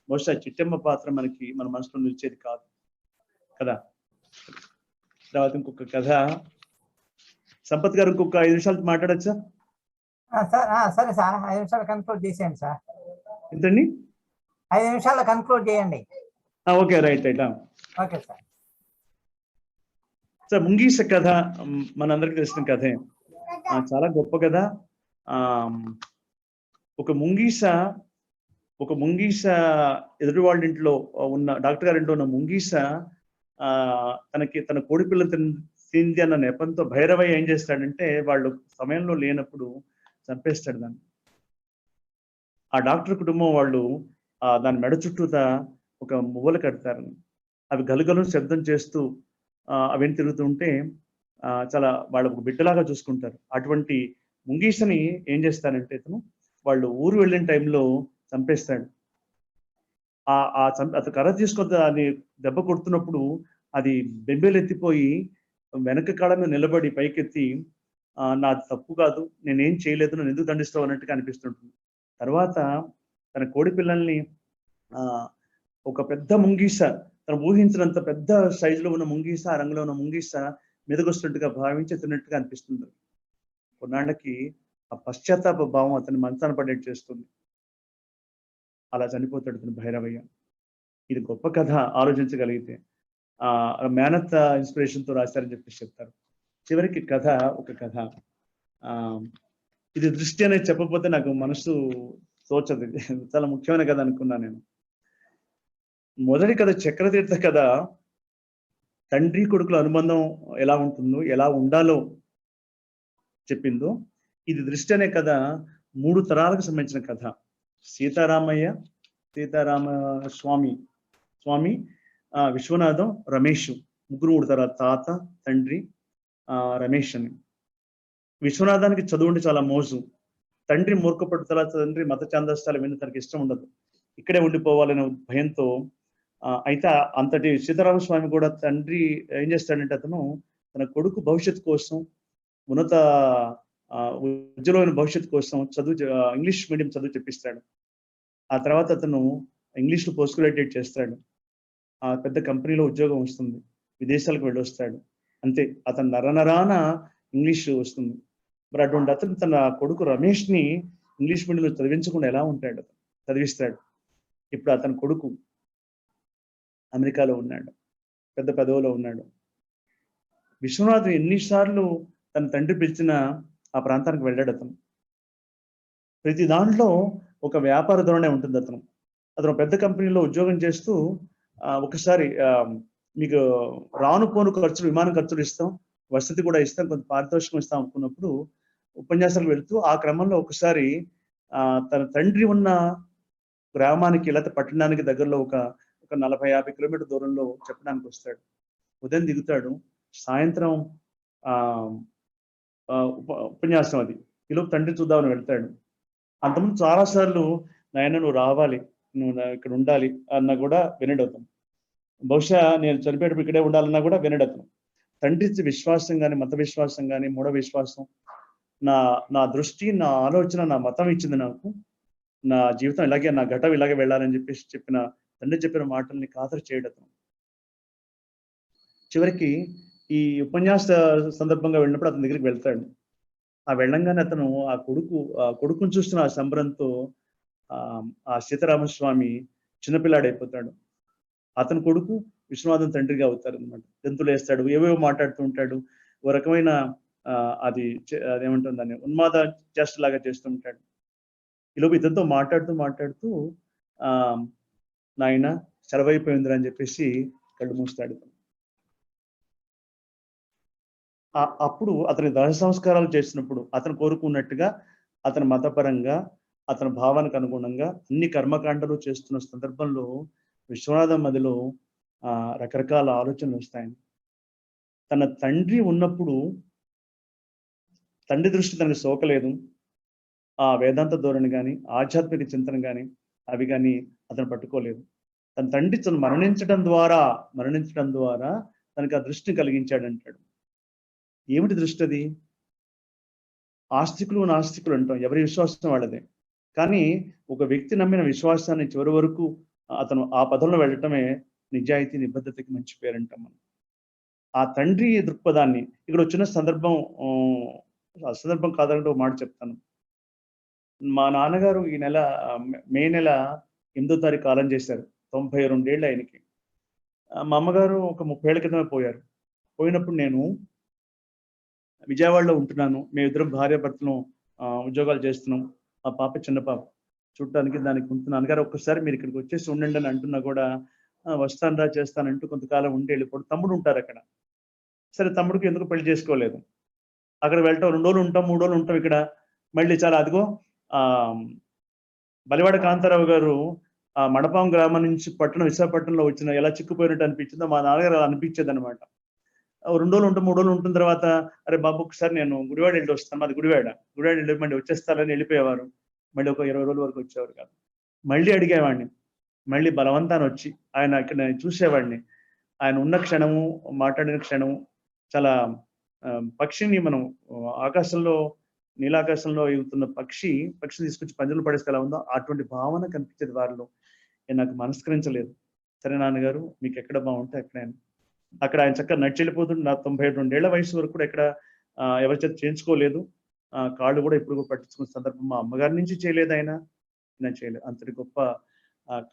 బహుశా చిట్టెమ్మ పాత్ర మన మనసులో నిలిచేది కాదు కదా. తర్వాత ఇంకొక కథ. సంపత్ గారు ఇంకొక 5 నిమిషాలు మాట్లాడచ్చా? సరే సార్, 5 నిమిషాలు కన్క్లూడ్ చేసేయండి సార్. ఎంతండి? 5 నిమిషాల్లో కన్క్లూడ్ చేయండి. Okay, right. Okay sir. Sir, ముంగీస కథ మనందరికీ తెలిసిన కథే. చాలా గొప్ప కథ. ఒక ముంగీస ఎదుటి వాళ్ళ ఇంట్లో ఉన్న డాక్టర్ గారి ఇంట్లో ఉన్న ముంగీస తన కోడి పిల్లలు తింది అన్న నెపంతో భైరవయ్య ఏం చేస్తాడంటే వాళ్ళు సమయంలో లేనప్పుడు చంపేస్తాడు దాన్ని. ఆ డాక్టర్ కుటుంబం వాళ్ళు దాని మెడ చుట్టూత ఒక మువ్వలు కడతారు. అవి గలుగలు శబ్దం చేస్తూ అవన్నీ తిరుగుతుంటే చాలా వాళ్ళ ఒక బిడ్డలాగా చూసుకుంటారు. అటువంటి ముంగీసని ఏం చేస్తారంటే వాళ్ళు ఊరు వెళ్ళిన టైంలో చంపేస్తాడు. అతను కర్ర తీసుకొని అది దెబ్బ కొడుతున్నప్పుడు అది బెంబేలెత్తిపోయి వెనక కాళ్ళ మీద నిలబడి పైకెత్తి నాది తప్పు కాదు, నేనేం చేయలేదు, నన్ను ఎందుకు దండిస్తావు అన్నట్టుగా అనిపిస్తుంటుంది. తర్వాత తన కోడి పిల్లల్ని ఒక పెద్ద ముంగీస, తను ఊహించినంత పెద్ద సైజులో ఉన్న ముంగీస, ఆ రంగులో ఉన్న ముంగీస మెదగొస్తున్నట్టుగా భావించి తిన్నట్టుగా అనిపిస్తుంది. కొన్నాళ్ళకి ఆ పశ్చాత్తాప భావం అతని మనసాన పడేట్టు చేస్తుంది. అలా చనిపోతాడు అతను భైరవయ్య. ఇది గొప్ప కథ ఆలోచించగలిగితే. మేనత్ ఇన్స్పిరేషన్తో రాశారని చెప్పేసి చెప్తారు. చివరికి కథ ఒక కథ. ఇది దృష్టి అనేది చెప్పకపోతే నాకు మనసు తోచదు. చాలా ముఖ్యమైన కథ అనుకున్నా నేను. మొదటి కథ చక్రతీర్థ కథ. తండ్రి కొడుకుల అనుబంధం ఎలా ఉంటుందో, ఎలా ఉండాలో చెప్పిందో. ఇది దృష్టి అనే కథ 3 తరాలకు సంబంధించిన కథ. సీతారామ స్వామి, విశ్వనాథం, రమేష్, 3 తరాల తాత, తండ్రి, రమేష్ అని. విశ్వనాథానికి చదువు అంటే చాలా మోజు. తండ్రి మూర్ఖపట్టుదల, తండ్రి మత ఛాందస్తాలు విని తనకి ఇష్టం ఉండదు. ఇక్కడే ఉండిపోవాలనే భయంతో అయితే అంతటి సీతారామస్వామి కూడా తండ్రి ఏం చేస్తాడంటే అతను తన కొడుకు భవిష్యత్తు కోసం ఉన్నత ఉజ్వలమైన భవిష్యత్తు కోసం ఇంగ్లీష్ మీడియం చదువు చెప్పిస్తాడు. ఆ తర్వాత అతను ఇంగ్లీష్లో పోస్ట్ గ్రాడ్యుయేట్ చేస్తాడు. ఆ పెద్ద కంపెనీలో ఉద్యోగం వస్తుంది, విదేశాలకు వెళ్ళొస్తాడు. అంతే, అతను నరనరాన ఇంగ్లీష్ వస్తుంది. మరి అటువంటి అతను తన కొడుకు రమేష్ని ఇంగ్లీష్ మీడియంలో చదివించకుండా ఎలా ఉంటాడు? అతను చదివిస్తాడు. ఇప్పుడు అతని కొడుకు అమెరికాలో ఉన్నాడు, పెద్ద పదవిలో ఉన్నాడు. విశ్వనాథ్ ఎన్నిసార్లు తన తండ్రి పిలిచిన ఆ ప్రాంతానికి వెళ్ళాడు. అతను ప్రతి దాంట్లో ఒక వ్యాపార ధోరణి ఉంటుంది. అతను పెద్ద కంపెనీలో ఉద్యోగం చేస్తూ ఒకసారి మీకు రాను పోను ఖర్చులు, విమాన ఖర్చులు ఇస్తాం, వసతి కూడా ఇస్తాం, కొంత పారితోషికం ఇస్తాం అనుకున్నప్పుడు ఉపన్యాసాలకు వెళుతూ ఆ క్రమంలో ఒకసారి తన తండ్రి ఉన్న గ్రామానికి లేకపోతే పట్టణానికి దగ్గరలో ఒక 40-50 కిలోమీటర్ దూరంలో చెప్పడానికి వస్తాడు. ఉదయం దిగుతాడు, సాయంత్రం ఉపన్యాసం అది. ఈలోపు తండ్రి చూద్దామని వెళ్తాడు. అంతకుముందు చాలాసార్లు నాయన నువ్వు రావాలి, నువ్వు ఇక్కడ ఉండాలి అన్నా కూడా వినడవుతాం. బహుశా నేను చనిపోయేటప్పుడు ఇక్కడే ఉండాలన్నా కూడా వినడవుతాం. తండ్రి విశ్వాసం కానీ, మత విశ్వాసం కానీ, మూఢ విశ్వాసం, నా దృష్టి, నా ఆలోచన, నా మతం ఇచ్చింది నాకు. నా జీవితం ఇలాగే, నా ఘటం ఇలాగే వెళ్ళాలని చెప్పేసి తండ్రి చెప్పిన మాటల్ని ఖాతరు చేయడం. చివరికి ఈ ఉపన్యాస సందర్భంగా వెళ్ళినప్పుడు అతని దగ్గరికి వెళ్తాడు. ఆ వెళ్ళంగానే అతను ఆ కొడుకును చూస్తున్న ఆ సంబరంతో ఆ సీతారామస్వామి చిన్నపిల్లాడైపోతాడు. అతని కొడుకు విశ్వనాథం తండ్రిగా అవుతారు అనమాట. గంతులు వేస్తాడు, ఏవేవో మాట్లాడుతూ ఉంటాడు. ఓ రకమైన అదేమంటుంది, దాన్ని ఉన్మాద చేష్టలాగా చేస్తూ ఉంటాడు. ఈలోపు ఇతనితో మాట్లాడుతూ నాయన సెలవైపోయిందిరా అని చెప్పేసి కళ్ళు మూస్తాడు. అప్పుడు అతని దహ సంస్కారాలు చేసినప్పుడు అతను కోరుకున్నట్టుగా అతని మతపరంగా, అతని భావానికి అనుగుణంగా అన్ని కర్మకాండలు చేస్తున్న సందర్భంలో విశ్వనాథం మదిలో రకరకాల ఆలోచనలు వస్తాయని. తన తండ్రి ఉన్నప్పుడు తండ్రి దృష్టి తనకు సోకలేదు. ఆ వేదాంత ధోరణి కానీ, ఆధ్యాత్మిక చింతన కానీ అవి కానీ అతను పట్టుకోలేదు. తన తండ్రి తను మరణించడం ద్వారా తనకు ఆ దృష్టిని కలిగించాడంటాడు. ఏమిటి దృష్టి అది? ఆస్తికులు నాస్తికులు అంటాం, ఎవరి విశ్వాసం వాళ్ళదే. కానీ ఒక వ్యక్తి నమ్మిన విశ్వాసాన్ని చివరి వరకు అతను ఆ పదంలో వెళ్ళటమే నిజాయితీ, నిబద్ధతకి మంచి పేరంటాం మనం. ఆ తండ్రి దృక్పథాన్ని ఇక్కడ వచ్చిన సందర్భం కాదంటే ఒక మాట చెప్తాను. మా నాన్నగారు ఈ నెల మే నెల 8వ తారీఖు కాలం చేశారు. 92 ఏళ్ళు ఆయనకి. మా అమ్మగారు ఒక 30 ఏళ్ల క్రితమే పోయారు. పోయినప్పుడు నేను విజయవాడలో ఉంటున్నాను. మేమిద్దరం భార్యాభర్తలు ఉద్యోగాలు చేస్తున్నాం. మా పాప చిన్న పాప, చూడటానికి దానికి ఉంటున్నాను. నాన్నగారు ఒక్కసారి మీరు ఇక్కడికి వచ్చేసి ఉండండి అని అంటున్నా కూడా వస్తానరా చేస్తానంటూ కొంతకాలం ఉండి వెళ్ళిపోవడం. తమ్ముడు ఉంటారు అక్కడ. సరే, తమ్ముడికి ఎందుకు పెళ్లి చేసుకోలేదు. అక్కడ వెళ్ళటం 2 రోజులు ఉంటాం, 3 రోజులు ఉంటాం. ఇక్కడ మళ్ళీ చాలా అదిగో బలివాడ కాంతారావు గారు మడపాం గ్రామం నుంచి విశాఖపట్నంలో వచ్చిన ఎలా చిక్కుపోయినట్టు అనిపించిందో మా నాన్నగారు అలా అనిపించేది అనమాట. 2 రోజులు ఉంటాం, 3 రోజులు ఉంటున్న తర్వాత అరే బాబు ఒకసారి నేను గుడివాడ వెళ్ళి వస్తాను, అది గుడివాడ వెళ్ళి మళ్ళీ వచ్చేస్తారని వెళ్ళిపోయేవారు. మళ్ళీ ఒక 20 రోజుల వరకు వచ్చేవారు కాదు. మళ్ళీ అడిగేవాడిని, మళ్ళీ బలవంతాన్ని వచ్చి ఆయన ఇక్కడ నేను చూసేవాడిని. ఆయన ఉన్న క్షణము, మాట్లాడిన క్షణము చాలా పక్షిని మనం ఆకాశంలో, నీలాకాశంలో ఎగుతున్న పక్షిని తీసుకొచ్చి పంజరంలో పడేస్తే ఎలా ఉందో అటువంటి భావన కనిపించేది వారిలో. నాకు మనస్కరించలేదు. సరే నాన్నగారు మీకు ఎక్కడ బాగుంటే అక్కడ ఆయన చక్కగా నడిచి వెళ్ళిపోతుంటే నా 92 ఏళ్ల వయసు వరకు కూడా ఎక్కడ ఎవరి చేత చేయించుకోలేదు. కాళ్ళు కూడా ఇప్పుడు కూడా పట్టించుకున్న సందర్భం మా అమ్మగారి నుంచి చేయలేదు, ఆయన చేయలేదు. అంతటి గొప్ప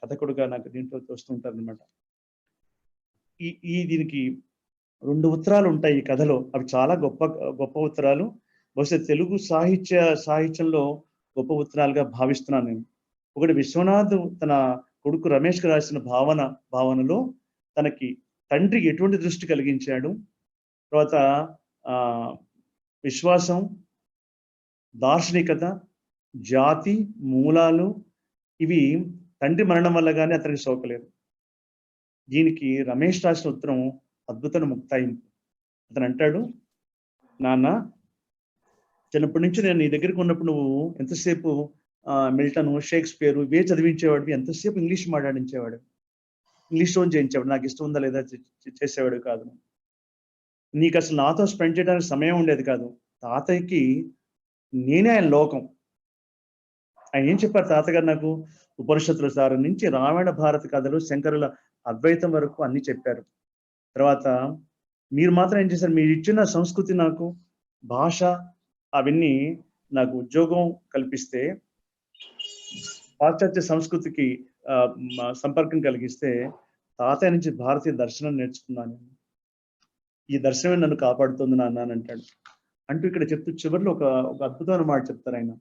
కథకుడుగా నాకు దీంట్లో చూస్తుంటారు అనమాట. దీనికి 2 ఉత్తరాలు ఉంటాయి ఈ కథలో. అవి చాలా గొప్ప ఉత్తరాలు. బహుశా తెలుగు సాహిత్యంలో గొప్ప ఉత్తరాలుగా భావిస్తున్నాను నేను. ఒకటి విశ్వనాథ్ తన కొడుకు రమేష్కి రాసిన భావనలో తనకి తండ్రికి ఎటువంటి దృష్టి కలిగించాడు, తర్వాత విశ్వాసం, దార్శనికత, జాతి, మూలాలు ఇవి తండ్రి మరణం వల్ల కానీ అతనికి సోకలేదు. దీనికి రమేష్ రాసిన ఉత్తరం అద్భుతమైన ముక్తాయింపు. అతను అంటాడు, నాన్న చిన్నప్పటి నుంచి నేను నీ దగ్గరికి ఉన్నప్పుడు నువ్వు ఎంతసేపు మిల్టన్, షేక్స్పియర్ ఇవే చదివించేవాడు. ఎంతసేపు ఇంగ్లీష్ మాట్లాడించేవాడు, ఇంగ్లీష్లో చేయించేవాడు. నాకు ఇష్టం ఉందా లేదా చేసేవాడు కాదు. నీకు అసలు నాతో స్పెండ్ చేయడానికి సమయం ఉండేది కాదు. తాతయ్యకి నేనే ఆయన లోకం. ఆయన ఏం చెప్పారు తాతగారు నాకు? ఉపనిషత్తుల సారం నుంచి రామాయణ భారత కథలు, శంకరుల అద్వైతం వరకు అన్ని చెప్పారు. తర్వాత మీరు మాత్రం ఏం చేశారు? మీరు ఇచ్చిన సంస్కృతి, నాకు భాష, అవన్నీ నాకు ఉద్యోగం కల్పిస్తే, పాశ్చాత్య సంస్కృతికి సంపర్కం కలిగిస్తే తాతయ్య నుంచి భారతీయ దర్శనం నేర్చుకున్నాను. ఈ దర్శనమే నన్ను కాపాడుతుంది నాన్న అని అంటాడు. అంటూ ఇక్కడ చెప్తూ చివరిలో ఒక అద్భుతమైన మాట చెప్తారు ఆయన.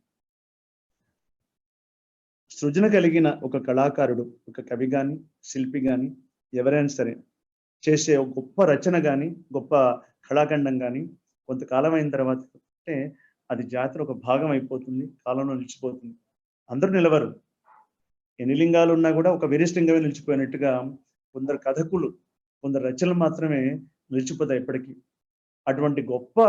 సృజన కలిగిన ఒక కళాకారుడు, ఒక కవి కానీ, శిల్పి కానీ, ఎవరైనా సరే చేసే ఒక గొప్ప రచన కానీ, గొప్ప కళాఖండం కానీ కొంతకాలం అయిన తర్వాత అంటే అది జాతిలో ఒక భాగం అయిపోతుంది, కాలంలో నిలిచిపోతుంది. అందరూ నిలవరు. ఎన్ని లింగాలు ఉన్నా కూడా ఒక వీరేశలింగమే నిలిచిపోయినట్టుగా కొందరు కథకులు, కొందరు రచనలు మాత్రమే నిలిచిపోతాయి ఎప్పటికీ. అటువంటి గొప్ప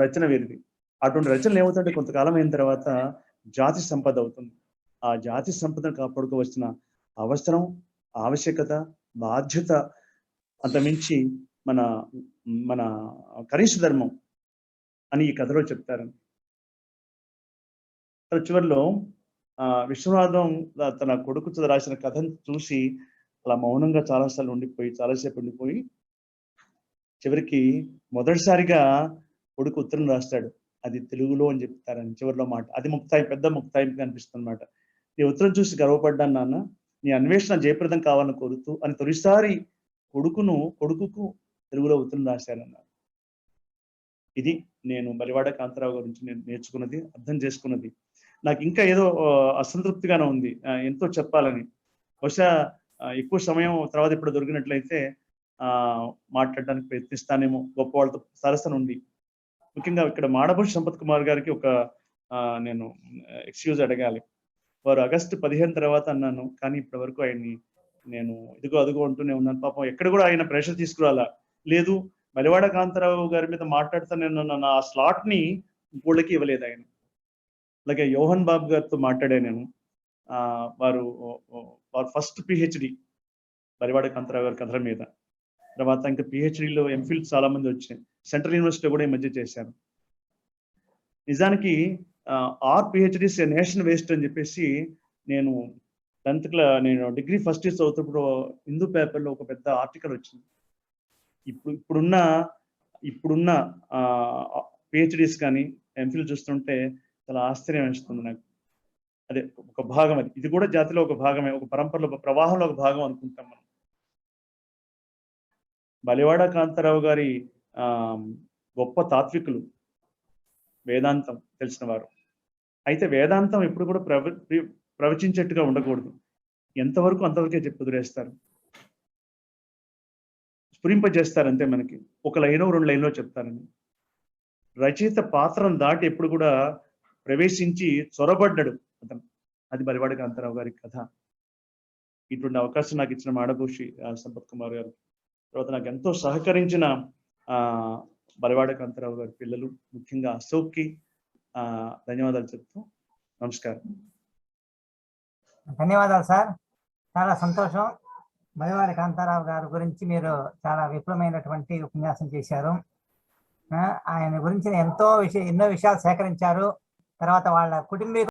రచన వీరిది. అటువంటి రచనలు ఏమవుతుంటే కొంతకాలం అయిన తర్వాత జాతి సంపద అవుతుంది. ఆ జాతి సంపదను కాపాడుకోవలసిన అవసరం, ఆవశ్యకత, బాధ్యత అంతమించి మన మన కనీస ధర్మం అని ఈ కథలో చెప్తారు. చివరిలో విశ్వనాథం తన కొడుకుతో రాసిన కథను చూసి అలా మౌనంగా చాలాసేపు ఉండిపోయి చివరికి మొదటిసారిగా కొడుకు ఉత్తరం రాస్తాడు. అది తెలుగులో అని చెప్తారని చివరిలో మాట. అది పెద్ద ముక్తాయింపు అనిపిస్తుంది అన్నమాట. నీ ఉత్తరం చూసి గర్వపడ్డాను నాన్న, నీ అన్వేషణ జయప్రదం కావాలని కోరుతూ అని తొలిసారి కొడుకుకు తెలుగులో ఉత్తరం రాశారన్నారు. ఇది నేను బలివాడ కాంతారావు గురించి నేను నేర్చుకున్నది, అర్థం చేసుకున్నది. నాకు ఇంకా ఏదో అసంతృప్తిగానే ఉంది, ఎంతో చెప్పాలని. బహుశా ఎక్కువ సమయం తర్వాత ఇప్పుడు దొరికినట్లయితే మాట్లాడడానికి ప్రయత్నిస్తానేమో. గొప్ప వాళ్ళతో సరసన ఉంది. ముఖ్యంగా ఇక్కడ మాడభూషి సంపత్ కుమార్ గారికి నేను ఎక్స్క్యూజ్ అడగాలి. వారు ఆగస్టు 15 తర్వాత అన్నాను, కానీ ఇప్పటి వరకు ఆయన్ని నేను ఇదిగో అదుగో అంటూనే ఉన్నాను. పాపం ఎక్కడ కూడా ఆయన ప్రెషర్ తీసుకురాలా. లేదు, బలివాడ కాంతారావు గారి మీద మాట్లాడుతాను నేను, నా స్లాట్ ని ఇంకోళ్ళకి ఇవ్వలేదు ఆయన. అలాగే యోహన్ బాబు గారితో మాట్లాడాను నేను. వారు ఫస్ట్ పిహెచ్డి బలివాడ కాంతారావు గారి కథల మీద. తర్వాత ఇంకా పిహెచ్డిలో ఎంఫిల్ చాలా మంది వచ్చాయి. సెంట్రల్ యూనివర్సిటీలో కూడా ఈ మధ్య చేశాను. నిజానికి ఆర్ పిహెచ్డిస్ నేషన్ వేస్ట్ అని చెప్పేసి నేను 10th నేను డిగ్రీ ఫస్ట్ ఇయర్ చదువుతున్నప్పుడు హిందూ పేపర్లో ఒక పెద్ద ఆర్టికల్ వచ్చింది. ఇప్పుడున్న పిహెచ్డిస్ కానీ ఎంఫిల్ చూస్తుంటే చాలా ఆశ్చర్యం వేస్తుంది నాకు. అదే ఒక భాగం, ఇది కూడా జాతిలో ఒక భాగమే, ఒక పరంపరలో, ఒక ప్రవాహంలో ఒక భాగం అనుకుంటాం మనం. బలివాడ కాంతారావు గారి గొప్ప తాత్వికులు, వేదాంతం తెలిసిన వారు. అయితే వేదాంతం ఎప్పుడు కూడా ప్రవచించేట్టుగా ఉండకూడదు. ఎంతవరకు అంతవరకే చెప్పి వదిలేస్తారు, స్ఫురింపజేస్తారు అంతే. మనకి ఒక లైనో 2 లైన్లో చెప్తారని. రచయిత పాత్రను దాటి ఎప్పుడు కూడా ప్రవేశించి చొరబడ్డాడు అతను. అది బలివాడ కాంతారావు గారి కథ. ఇటువంటి అవకాశం నాకు ఇచ్చిన మాడభూషి సంపత్ కుమార్ గారు, తర్వాత నాకు ఎంతో సహకరించిన బలివాడ కాంతారావు గారి పిల్లలు, ముఖ్యంగా అశోక్కి ధన్యవాదాలు చెప్తూ నమస్కారం. ధన్యవాదాలు సార్, చాలా సంతోషం. బలివాడ కాంతారావు గారి గురించి మీరు చాలా విపులమైనటువంటి ఉపన్యాసం చేశారు. ఆయన గురించి ఎన్నో విషయాలు సేకరించారు. తర్వాత వాళ్ళ కుటుంబీ